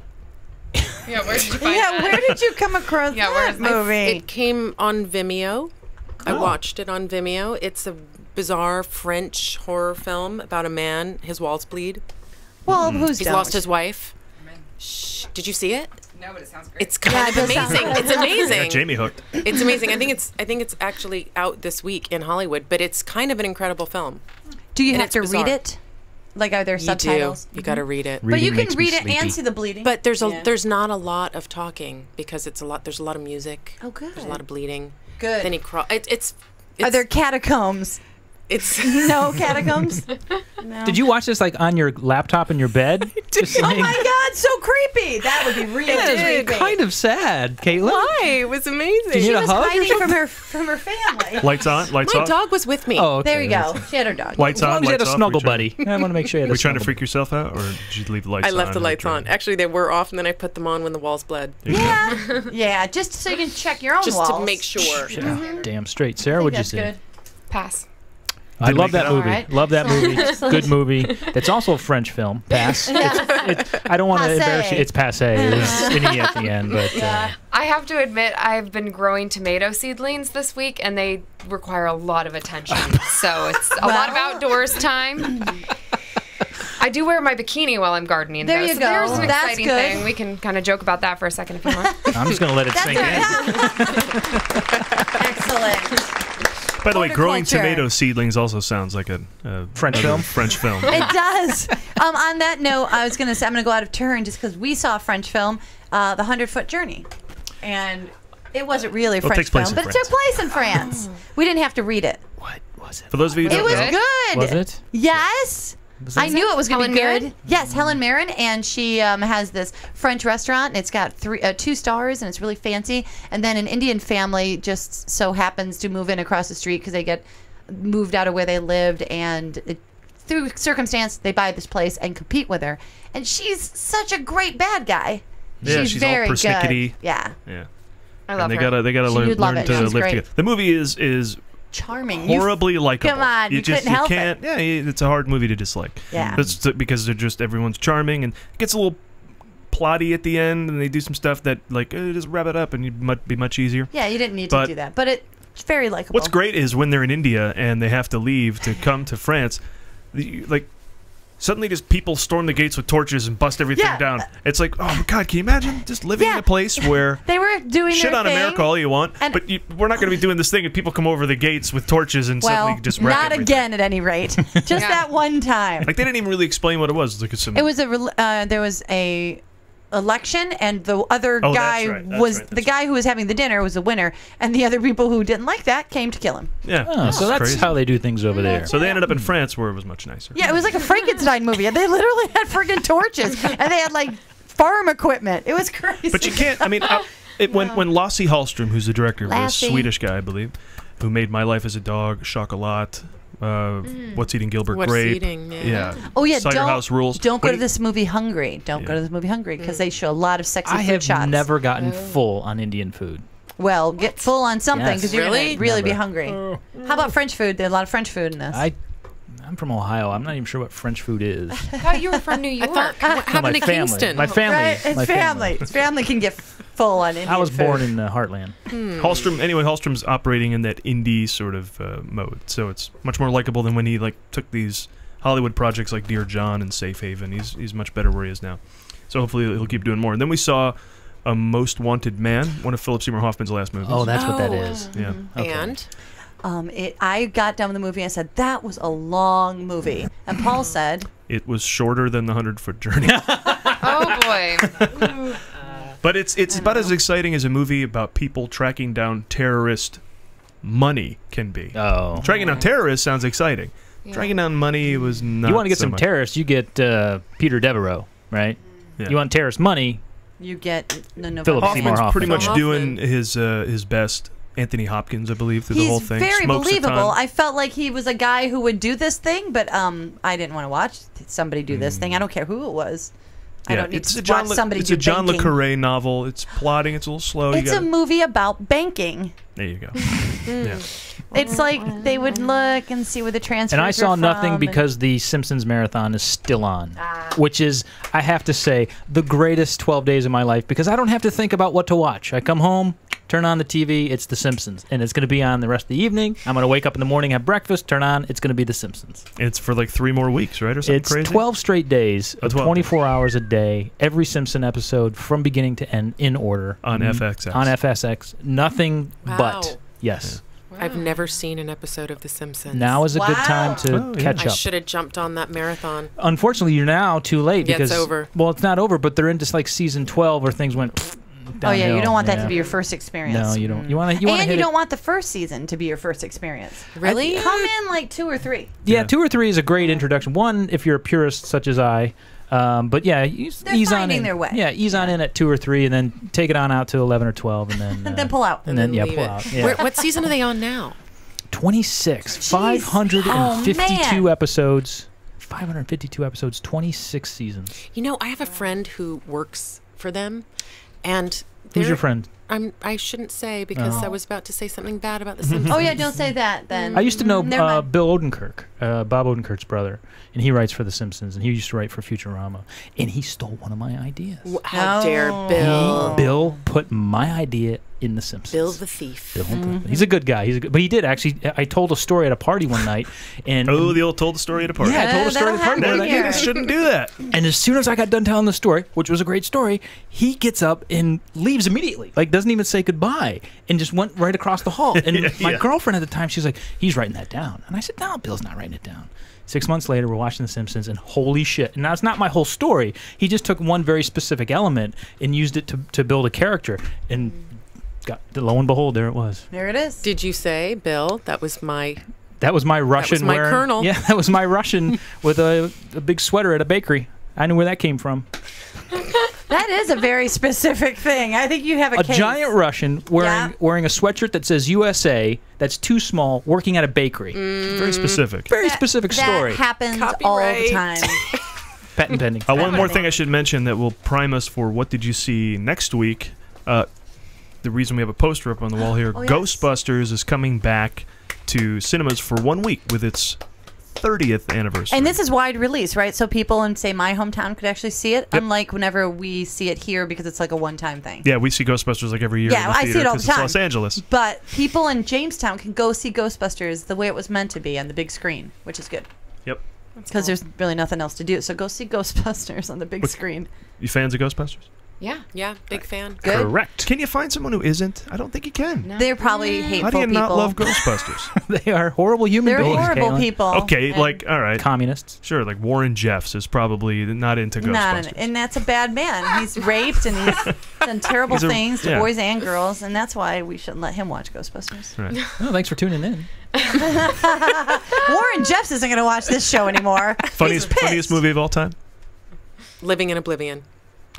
Yeah, where did you find that? Where did you come across that movie? It came on Vimeo. I watched it on Vimeo. It's a bizarre French horror film about a man. His walls bleed. Well, He's lost his wife. Shh. Did you see it? No, but it sounds great. It's kind of amazing. It's amazing. Got Jamie hooked. It's amazing. I think it's actually out this week in Hollywood, but it's kind of an incredible film. Do you And have it's to bizarre. read it? Like, are there subtitles? You got to read it. But you can read it and see the bleeding. But there's not a lot of talking because there's a lot of music. Oh, good. There's a lot of bleeding. Good. Then he it's Are there catacombs? It's no catacombs. No. Did you watch this like on your laptop in your bed? Just Oh saying? my God, so creepy! That would be really creepy. Kind of sad, Caitlin. Why? It was amazing. Did you She need a was hug or hiding from her family. Lights on, lights My off. dog was with me. Oh, okay. There you go. She had her dog. Lights As long on, as you had lights a off. snuggle Were you buddy. I want to make sure you had a Were you trying to snuggle freak yourself out, or did you leave the lights I on? left the and lights try- on. Actually, they were off, and then I put them on when the walls bled. Yeah, yeah, just so you can check your own Just walls. to make sure. Yeah, damn straight. Sarah, I think what'd you that's say? good. Pass. I Didn't love make that it out. movie. Alright. Love that movie. Good movie. It's also a French film. Pass. I don't want to Passé. embarrass you. It's passe. There's an E at the end, but I have to admit, I've been growing tomato seedlings this week, and they require a lot of attention. So it's a lot of outdoors time. I do wear my bikini while I'm gardening. There though, you so go. There's an That's exciting good. thing. We can kind of joke about that for a second if you want. I'm just going to let it sink in. Excellent. By the way, growing Horticulture. tomato seedlings also sounds like a French film? French film. It does. On that note, I was going to say, I'm going to go out of turn just because we saw a French film, The 100-Foot Journey. And it wasn't really a Well, it French takes place film, in but it took place in France. We didn't have to read it. What was it? For those of you who It don't was know, good. Was it? Yes. I knew it was going to be Helen good. Mirren? Yes, Helen Mirren, and she has this French restaurant, and it's got 2 stars, and it's really fancy. And then an Indian family just so happens to move in across the street because they get moved out of where they lived, and through circumstance, they buy this place and compete with her. And she's such a great bad guy. Yeah, she's all very persnickety. good. Yeah, yeah, I love and her. they gotta learn You'd love to it. She's live great. together. The movie is charming. horribly likable. Come on, you couldn't help it. can't. Yeah, it's a hard movie to dislike. Yeah. That's because everyone's charming, and it gets a little plotty at the end, and they do some stuff that just wrap it up, and it'd be much easier. Yeah, you didn't need But to do that, but it's very likable. What's great is when they're in India and they have to leave to come to France, suddenly just people storm the gates with torches and bust everything down. It's like, oh my God, can you imagine just living in a place where they were doing shit their on thing, America all you want, and- but we're not going to be doing this thing and people come over the gates with torches and well, suddenly just wreck not everything. again at any rate. Just that one time. Like they didn't even really explain what it was. Like It was there was a election, and the other Oh, that's guy right, that's was right, the guy who was having the dinner was the winner, and the other people who didn't like that came to kill him. Yeah. Oh, so that's crazy. how they do things over there. So they ended up in France where it was much nicer. Yeah, it was like a Frankenstein movie, and they literally had friggin' torches, and they had like farm equipment. It was crazy. But you can't. I mean, when Lasse Hallström, who's the director, was Lasse. a Swedish guy, I believe, who made My Life as a Dog, Chocolat, What's Eating Gilbert What's Grape, Eating, yeah. Oh yeah, Cider House Rules. Don't go When to this movie hungry. Don't go to this movie hungry because they show a lot of sexy I food have shots. never gotten full on Indian food. Well, get full on something Yes. because you're Really? gonna really be Never. hungry. How about French food? There's a lot of French food in this. I'm from Ohio. I'm not even sure what French food is. I thought you were from New York. What No, happened my to family. Kingston? My family. Right? It's my family. It's family can get full on Indian I was food. born in the heartland. Hallström's operating in that indie sort of mode, so it's much more likable than when he took these Hollywood projects like Dear John and Safe Haven. He's much better where he is now. So hopefully he'll keep doing more. And then we saw A Most Wanted Man, one of Philip Seymour Hoffman's last movies. Oh, that's what that is. Yeah. Okay. And I got done with the movie and I said, that was a long movie. And Paul said, It was shorter than the 100-Foot Journey. Oh boy. But it's about as exciting as a movie about people tracking down terrorist money can be. Oh. Tracking down terrorists sounds exciting. Tracking down money was not. You want to get so some much. terrorists, you get Peter Devereaux, right? Yeah. You want terrorist money, you get no Philip Seymour Hoffman's Hoffman. pretty much Hoffman. doing his best. Anthony Hopkins, I believe, through the whole he's thing. very Smokes a ton. believable. I felt like he was a guy who would do this thing, but I didn't want to watch somebody do this thing. I don't care who it was. I don't need to watch somebody It's do a John le banking. Carré novel. It's plotting. It's a little slow. It's a movie about banking. There you go. Yeah. It's like they would look and see where the transfers And I saw were nothing from, because the Simpsons marathon is still on, which is, I have to say, the greatest 12 days of my life because I don't have to think about what to watch. I come home, turn on the TV, it's The Simpsons, and it's going to be on the rest of the evening. I'm going to wake up in the morning, have breakfast, turn on, it's going to be The Simpsons. It's for like 3 more weeks, right, or something It's crazy? 12 straight days of 12 24 hours a day, every Simpson episode from beginning to end in order. On FXX. On FSX. Nothing Wow. but. Yes. I've never seen an episode of The Simpsons. Now is a good time to catch up. I should have jumped on that marathon. Unfortunately, you're now too late because it's over. Well, it's not over, but they're into like season 12 where things went downhill. Oh yeah, you don't want that to be your first experience. No, you don't. You want to. And you don't want the first season to be your first experience. Really? Come in like 2 or 3. Yeah, 2 or 3 is a great introduction. 1, if you're a purist such as I. But yeah, ease on in. Their way. Yeah, ease on in at 2 or 3, and then take it on out to 11 or 12, and then and then pull out. And then pull out. Yeah. What season are they on now? 26. Jeez. 552 episodes. 552 episodes. 26 seasons. You know, I have a friend who works for them, and who's your friend? I shouldn't say because I was about to say something bad about The Simpsons. Oh yeah, don't say that then. I used to know Bill Odenkirk, Bob Odenkirk's brother, and he writes for The Simpsons, and he used to write for Futurama, and he stole one of my ideas. How dare Bill? Bill put my idea in The Simpsons. Bill the thief. Bill He's a good guy. But he did actually. I told a story at a party one night, and the old told a story at a party. Yeah, I told a story at a party. You shouldn't do that. And as soon as I got done telling the story, which was a great story, he gets up and leaves immediately. Like doesn't even say goodbye, and just went right across the hall. And my girlfriend at the time, she's like, "He's writing that down," and I said, "No, Bill's not writing it down." 6 months later, we're watching The Simpsons, and holy shit. And that's not my whole story. He just took one very specific element and used it to build a character. And lo and behold, there it was. There it is. Did you say, Bill, that was my Russian. That was my colonel. Yeah, that was my Russian with a big sweater at a bakery. I knew where that came from. That is a very specific thing. I think you have a case. Giant Russian wearing a sweatshirt that says USA that's too small, working at a bakery. Very specific. Very specific story. That happens all the time. Patent pending. One more thing I should mention that will prime us for what did you see next week. The reason we have a poster up on the wall here, Ghostbusters is coming back to cinemas for 1 week with its 30th anniversary. And this is wide release, right? So people in, say, my hometown could actually see it, unlike whenever we see it here because it's like a one-time thing. Yeah, we see Ghostbusters like every year. Yeah, in the I see it all the time. It's Los Angeles. But people in Jamestown can go see Ghostbusters the way it was meant to be on the big screen, which is good. Yep. Because there's really nothing else to do. So go see Ghostbusters on the big screen. You fans of Ghostbusters? Yeah, big fan. Good. Correct. Can you find someone who isn't? I don't think you can. No. They're probably hateful people. How do you people. not love Ghostbusters? They are horrible human beings. They're horrible Caitlin. people. Okay, like, all right. Communists. Sure, like Warren Jeffs is probably not into Ghostbusters. And that's a bad man. He's raped and he's done terrible things to boys and girls, and that's why we shouldn't let him watch Ghostbusters. Right. Oh, thanks for tuning in. Warren Jeffs isn't going to watch this show anymore. Funniest movie of all time? Living in Oblivion.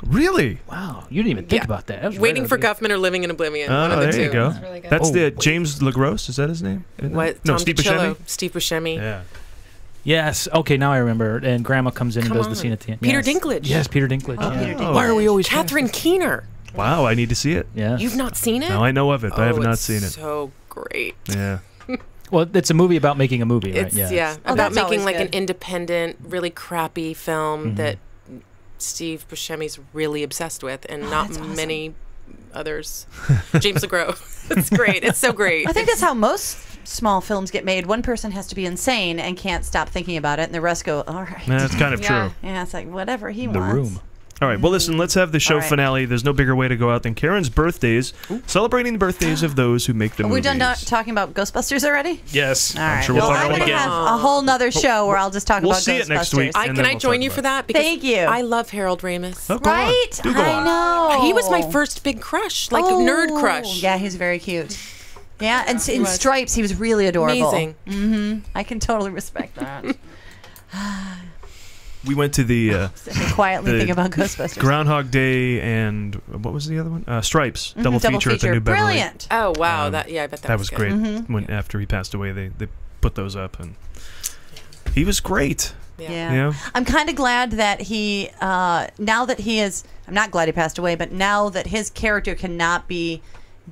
Really? Wow, you didn't even think about that. That was Waiting for Guffman or Living in Oblivion. Oh, one of the there two. you go. That's really good. That's James LaGrosse. Is that his name? What? No, Tom Steve DiCillo, Buscemi. Steve Buscemi. Yeah. Yes. Okay, now I remember. And Grandma comes in and does the scene at the end. Peter Yes. Dinklage. Yes, Peter Dinklage. Oh, yeah. Peter Dinklage. Why are we always Catherine Keener. Wow, I need to see it. Yeah. You've not seen it? No, I know of it, but I have not seen it. So great. Yeah. Well, it's a movie about making a movie, right? It's, about making like an independent, really crappy film that Steve Buscemi's really obsessed with, and not many others. James LaGrosse. It's great. It's so great. I think that's how most small films get made. One person has to be insane and can't stop thinking about it, and the rest go, all right. That's kind of true. Yeah, it's like whatever he The wants. Room. All right, well, listen, let's have the show finale. There's no bigger way to go out than Karen's birthdays, celebrating the birthdays of those who make the Are movies. we done talking about Ghostbusters already? Yes. All I'm right. sure we'll Well, talk I'm about going to it have again. a whole nother show where I'll just talk We'll about see Ghostbusters. it next week. Can I join you for that? Because Thank you. I love Harold Ramis. Oh, go on. Right? Do go I on. know. He was my first big crush, like nerd crush. Yeah, he's very cute. Yeah, and in Stripes, he was really adorable. Amazing. Mm-hmm. I can totally respect that. We went to the quietly the think about Ghostbusters. Groundhog Day and what was the other one? Stripes double feature at the New Beverly. Brilliant. Oh wow, I bet that was good. great. When after he passed away, they put those up, and he was great. Yeah. I'm kind of glad that he now that he is. I'm not glad he passed away, but now that his character cannot be,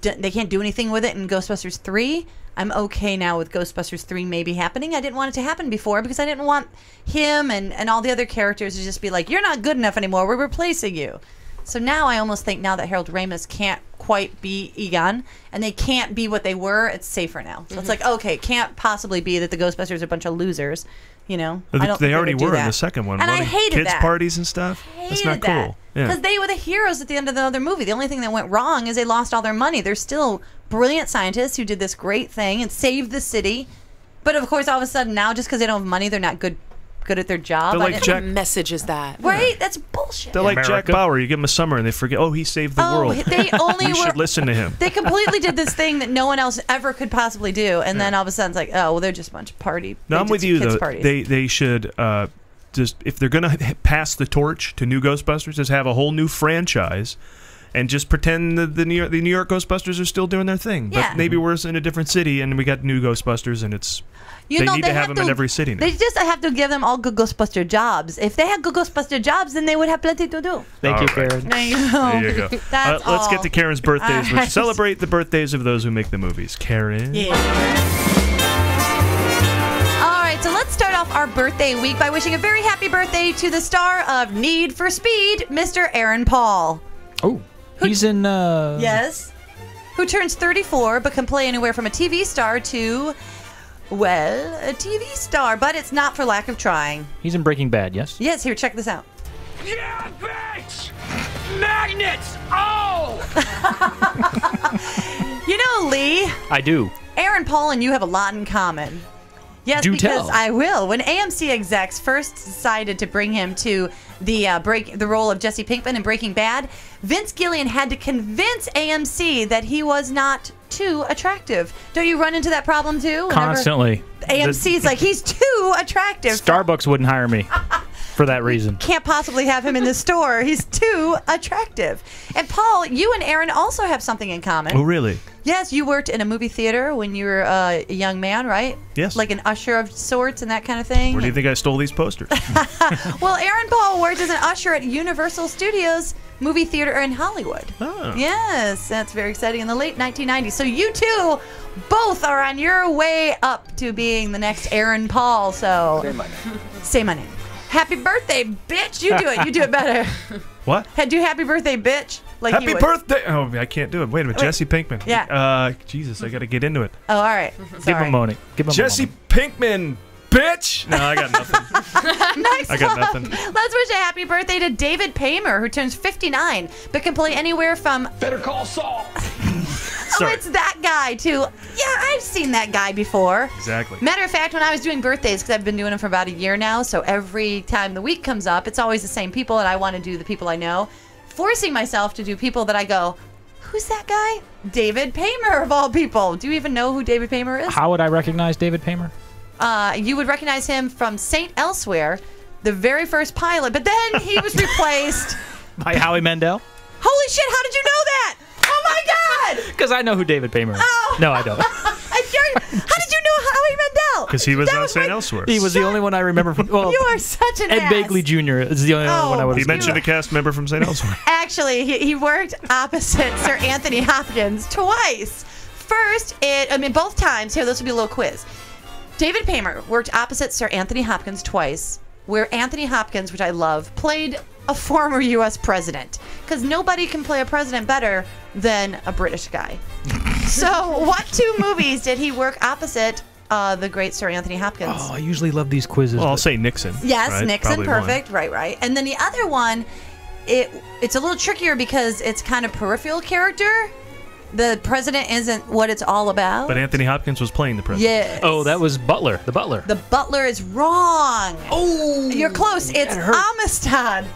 they can't do anything with it in Ghostbusters 3. I'm okay now with Ghostbusters 3 maybe happening. I didn't want it to happen before because I didn't want him and all the other characters to just be like, you're not good enough anymore. We're replacing you. So now I almost think now that Harold Ramis can't quite be Egon and they can't be what they were, it's safer now. So it's like, okay, it can't possibly be that the Ghostbusters are a bunch of losers. You know, I don't they think already would do were in that. the second one. And I Running hated kids that. parties and stuff. That's not Hated that. cool. Yeah. Because they were the heroes at the end of the other movie. The only thing that went wrong is they lost all their money. They're still brilliant scientists who did this great thing and saved the city. But of course, all of a sudden now, just because they don't have money, they're not good at their job. They're like What message is that? Right? That's bullshit. They're like Jack Bauer. You give him a summer and they forget, oh, he saved the world. They only we should listen to him. They completely did this thing that no one else ever could possibly do. And then all of a sudden it's like, oh, well, they're just a bunch of party. No, I'm with you, though. Parties. They should just, if they're going to pass the torch to new Ghostbusters, just have a whole new franchise and just pretend that the New York Ghostbusters are still doing their thing. Yeah. But maybe we're in a different city and we got new Ghostbusters and it's... They need to have them in every city now. They just have to give them all good Ghostbuster jobs. If they had good Ghostbuster jobs, then they would have plenty to do. Thank you, Karen. There you go. There you go. That's Let's all. get to Karen's birthdays, All right. which celebrate the birthdays of those who make the movies. Karen. Yeah. All right, so let's start off our birthday week by wishing a very happy birthday to the star of Need for Speed, Mr. Aaron Paul. Oh, he's in... Yes. Who turns 34 but can play anywhere from a TV star to, well, a TV star. But it's not for lack of trying. He's in Breaking Bad, yes? Yes, here, check this out. Yeah, bitch! Magnets! Oh! You know, Lee, I do. Aaron Paul and you have a lot in common. Yes, Do because tell. I will. When AMC execs first decided to bring him to the role of Jesse Pinkman in Breaking Bad, Vince Gilligan had to convince AMC that he was not too attractive. Don't you run into that problem too? Constantly. AMC's like, he's too attractive. Starbucks wouldn't hire me for that reason. Can't possibly have him in the store. He's too attractive. And Paul, you and Aaron also have something in common. Oh, really? Yes, you worked in a movie theater when you were a young man, right? Yes. Like an usher of sorts and that kind of thing. Where do you think I stole these posters? Well, Aaron Paul worked as an usher at Universal Studios movie theater in Hollywood. Oh. Yes, that's very exciting in the late 1990s. So you two both are on your way up to being the next Aaron Paul. So Say my name. Say my name. Happy birthday, bitch. You do it. You do it better. What? Do happy birthday, bitch. Like Happy you would. birthday! Oh, I can't do it. Wait a minute. Wait. Jesse Pinkman. Yeah. Jesus, I got to get into it. Oh, all right. Give him money. Give him Jesse Pinkman, bitch! No, I got nothing. Next I got one. nothing. Let's wish a happy birthday to David Paymer, who turns 59, but can play anywhere from... Better call Saul. Oh, Sorry. it's that guy, too. Yeah, I've seen that guy before. Exactly. Matter of fact, when I was doing birthdays, because I've been doing them for about a year now, so every time the week comes up, it's always the same people, and I want to do the people I know. Forcing myself to do people that I go, who's that guy? David Paymer, of all people. Do you even know who David Paymer is? How would I recognize David Paymer? You would recognize him from Saint Elsewhere, the very first pilot, but then he was replaced. By Howie Mandel? Holy shit, how did you know that? Oh my god! Because I know who David Paymer is. Oh. No, I don't. How did you know Howie Mandel? Because he was That on was St. my- Elsewhere. He was the only one I remember from. Well, You are such an Ed ass. Begley Jr. is the only one I would He have mentioned a cast member from St. Elsewhere. Actually, he worked opposite Sir Anthony Hopkins twice. First, both times. Here, this will be a little quiz. David Paymer worked opposite Sir Anthony Hopkins twice, where Anthony Hopkins, which I love, played a former U.S. president. Because nobody can play a president better than a British guy. So, what two movies did he work opposite the great Sir Anthony Hopkins? Oh, I usually love these quizzes. Well, I'll say Nixon. Yes, right? Nixon, Probably perfect. Right. And then the other one, it's a little trickier because it's kind of peripheral character. The president isn't what it's all about. But Anthony Hopkins was playing the president. Yes. Oh, that was Butler. The Butler. The Butler is wrong. Oh, you're close. It's Amistad.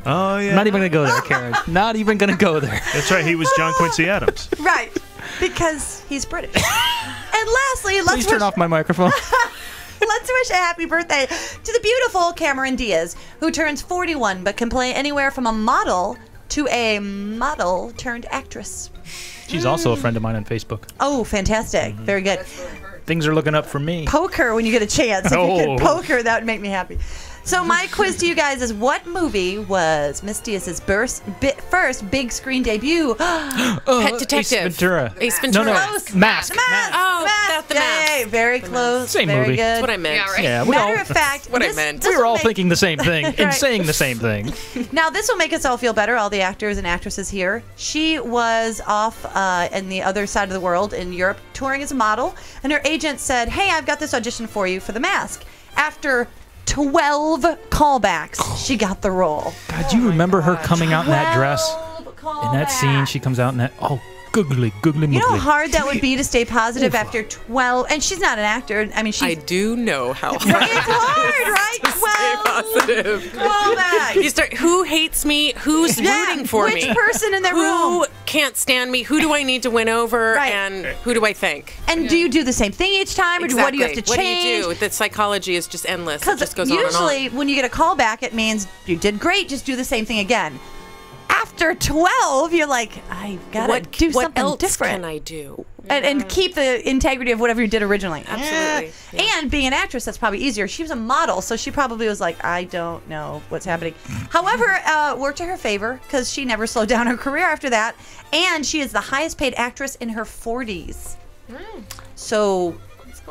Oh, yeah. I'm not even going to go there, Karen. Not even going to go there. That's right. He was John Quincy Adams. Right, because he's British. And lastly, Please turn off my microphone. Let's wish a happy birthday to the beautiful Cameron Diaz, who turns 41 but can play anywhere from a model to a model turned actress. She's also a friend of mine on Facebook. Oh, fantastic. Very good. Things are looking up for me. Poker when you get a chance. If you Oh. could poker, that would make me happy. So my quiz to you guys is, what movie was Miss Diaz's first big screen debut? Pet Detective. Ace Ventura. Ace Ventura. No. Close. Mask. Oh, Mask. that's the Yay, mask. very close. Same very movie. good. That's what I meant. Yeah, right. Yeah, we Matter all, of fact, what I this- meant. this we were will all make- thinking the same thing and Right. saying the same thing. Now, this will make us all feel better, all the actors and actresses here. She was off in the other side of the world in Europe touring as a model, and her agent said, hey, I've got this audition for you for The Mask. After 12 callbacks, she got the role. God, do you remember her coming out in that dress? In that scene, she comes out in that, googly You know how hard that would be to stay positive after 12, and she's not an actor. I mean, she's... I do know how hard it's hard, right? 12 positive. Callback. You start, who hates me? Who's rooting for me? Which person in the room? Who can't stand me? Who do I need to win over? Right. And who do I think? And do you do the same thing each time, or what do you have to change? What do you do? The psychology is just endless. It Because just goes on and usually when you get a callback, it means you did great, just do the same thing again. After 12, you're like, I gotta do something else different. Can I do? And keep the integrity of whatever you did originally. Absolutely. Yeah. And being an actress, that's probably easier. She was a model, so she probably was like, I don't know what's happening. However, worked to her favor because she never slowed down her career after that. And she is the highest paid actress in her 40s. So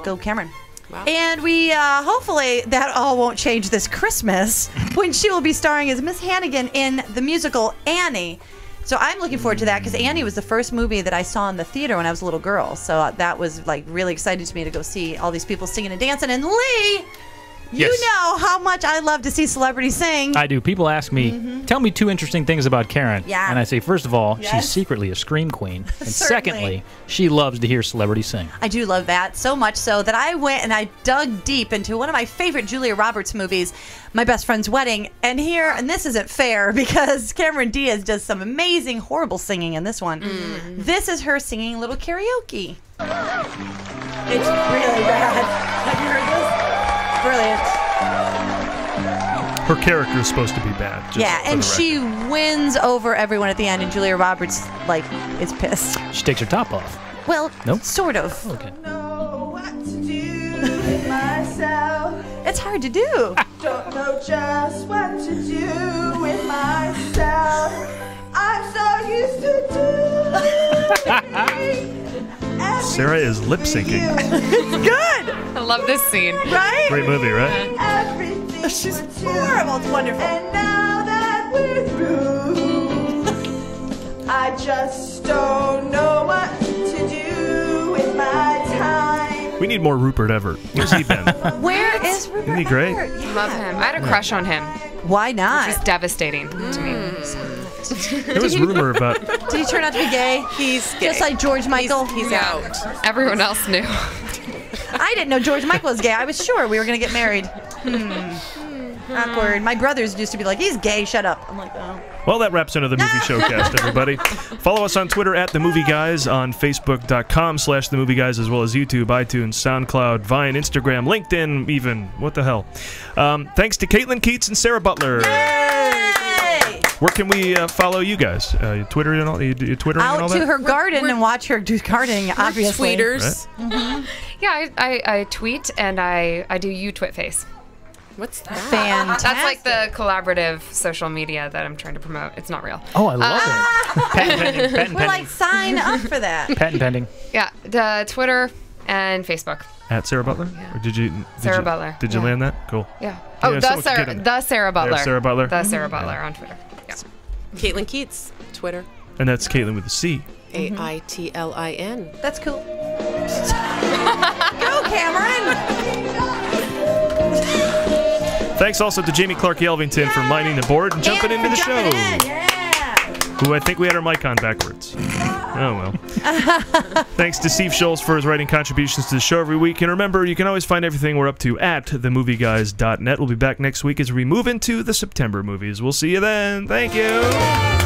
go Cameron. Wow. And we hopefully that all won't change this Christmas when she will be starring as Miss Hannigan in the musical Annie. So I'm looking forward to that because Annie was the first movie that I saw in the theater when I was a little girl. So that was like really exciting to me to go see all these people singing and dancing. And Lee, you know how much I love to see celebrities sing. I do. People ask me, tell me 2 interesting things about Karen. Yeah. And I say, first of all, she's secretly a scream queen. And secondly, she loves to hear celebrities sing. I do love that so much so that I went and I dug deep into one of my favorite Julia Roberts movies, My Best Friend's Wedding. And this isn't fair because Cameron Diaz does some amazing, horrible singing in this one. This is her singing a little karaoke. It's really bad. Have you heard this? Brilliant. Her character is supposed to be bad. Yeah, and she wins over everyone at the end, and Julia Roberts, is pissed. She takes her top off. Well, nope. Sort of. Okay. It's hard to do. Don't know just what to do with myself. I'm so used to do. Sarah is lip syncing. It's good. I love this scene. Right? Great movie, right? Everything She's horrible. It's wonderful. And now that we're through, I just don't know what to do with my time. We need more Rupert Everett. Where's he been? Where is Rupert Isn't he great? Everett? Yeah. Love him. I had a crush on him. Why not? He's devastating to me. There was rumor about... Did he turn out to be gay? He's gay. Just like George Michael? He's out. Everyone else knew. I didn't know George Michael was gay. I was sure we were going to get married. Awkward. My brothers used to be like, he's gay, shut up. I'm like, oh. Well, that wraps another movie showcast, everybody. Follow us on Twitter at The Movie Guys, on Facebook.com/The Movie Guys, as well as YouTube, iTunes, SoundCloud, Vine, Instagram, LinkedIn, even. What the hell? Thanks to Caitlin Keats and Sarah Butler. Yay! Where can we follow you guys? Twitter and all? You Twittering and all Out that? to her garden and watch her do gardening, obviously. Tweeters. Right? Yeah, I tweet and I do UTwitface. What's that? Fantastic. That's like the collaborative social media that I'm trying to promote. It's not real. Oh, I love it. Patent pending. Patent We're pending. like, sign up for that. Patent pending. Yeah, the Twitter and Facebook. At Sarah Butler? Yeah. Or did you? Sarah Butler. Did you land that? Cool. Yeah. Yeah, Oh, someone could get in. the Sarah Butler. There's Sarah Butler. The Sarah Butler on Twitter. Yeah. Caitlin Keats, Twitter. And that's Caitlin with a C. AITLIN. That's cool. Go, Cameron! Thanks also to Jamie Clark-Yelvington for lining the board and jumping into the show. Who I think we had our mic on backwards. Oh, well. Thanks to Steve Schultz for his writing contributions to the show every week. And remember, you can always find everything we're up to at themovieguys.net. We'll be back next week as we move into the September movies. We'll see you then. Thank you.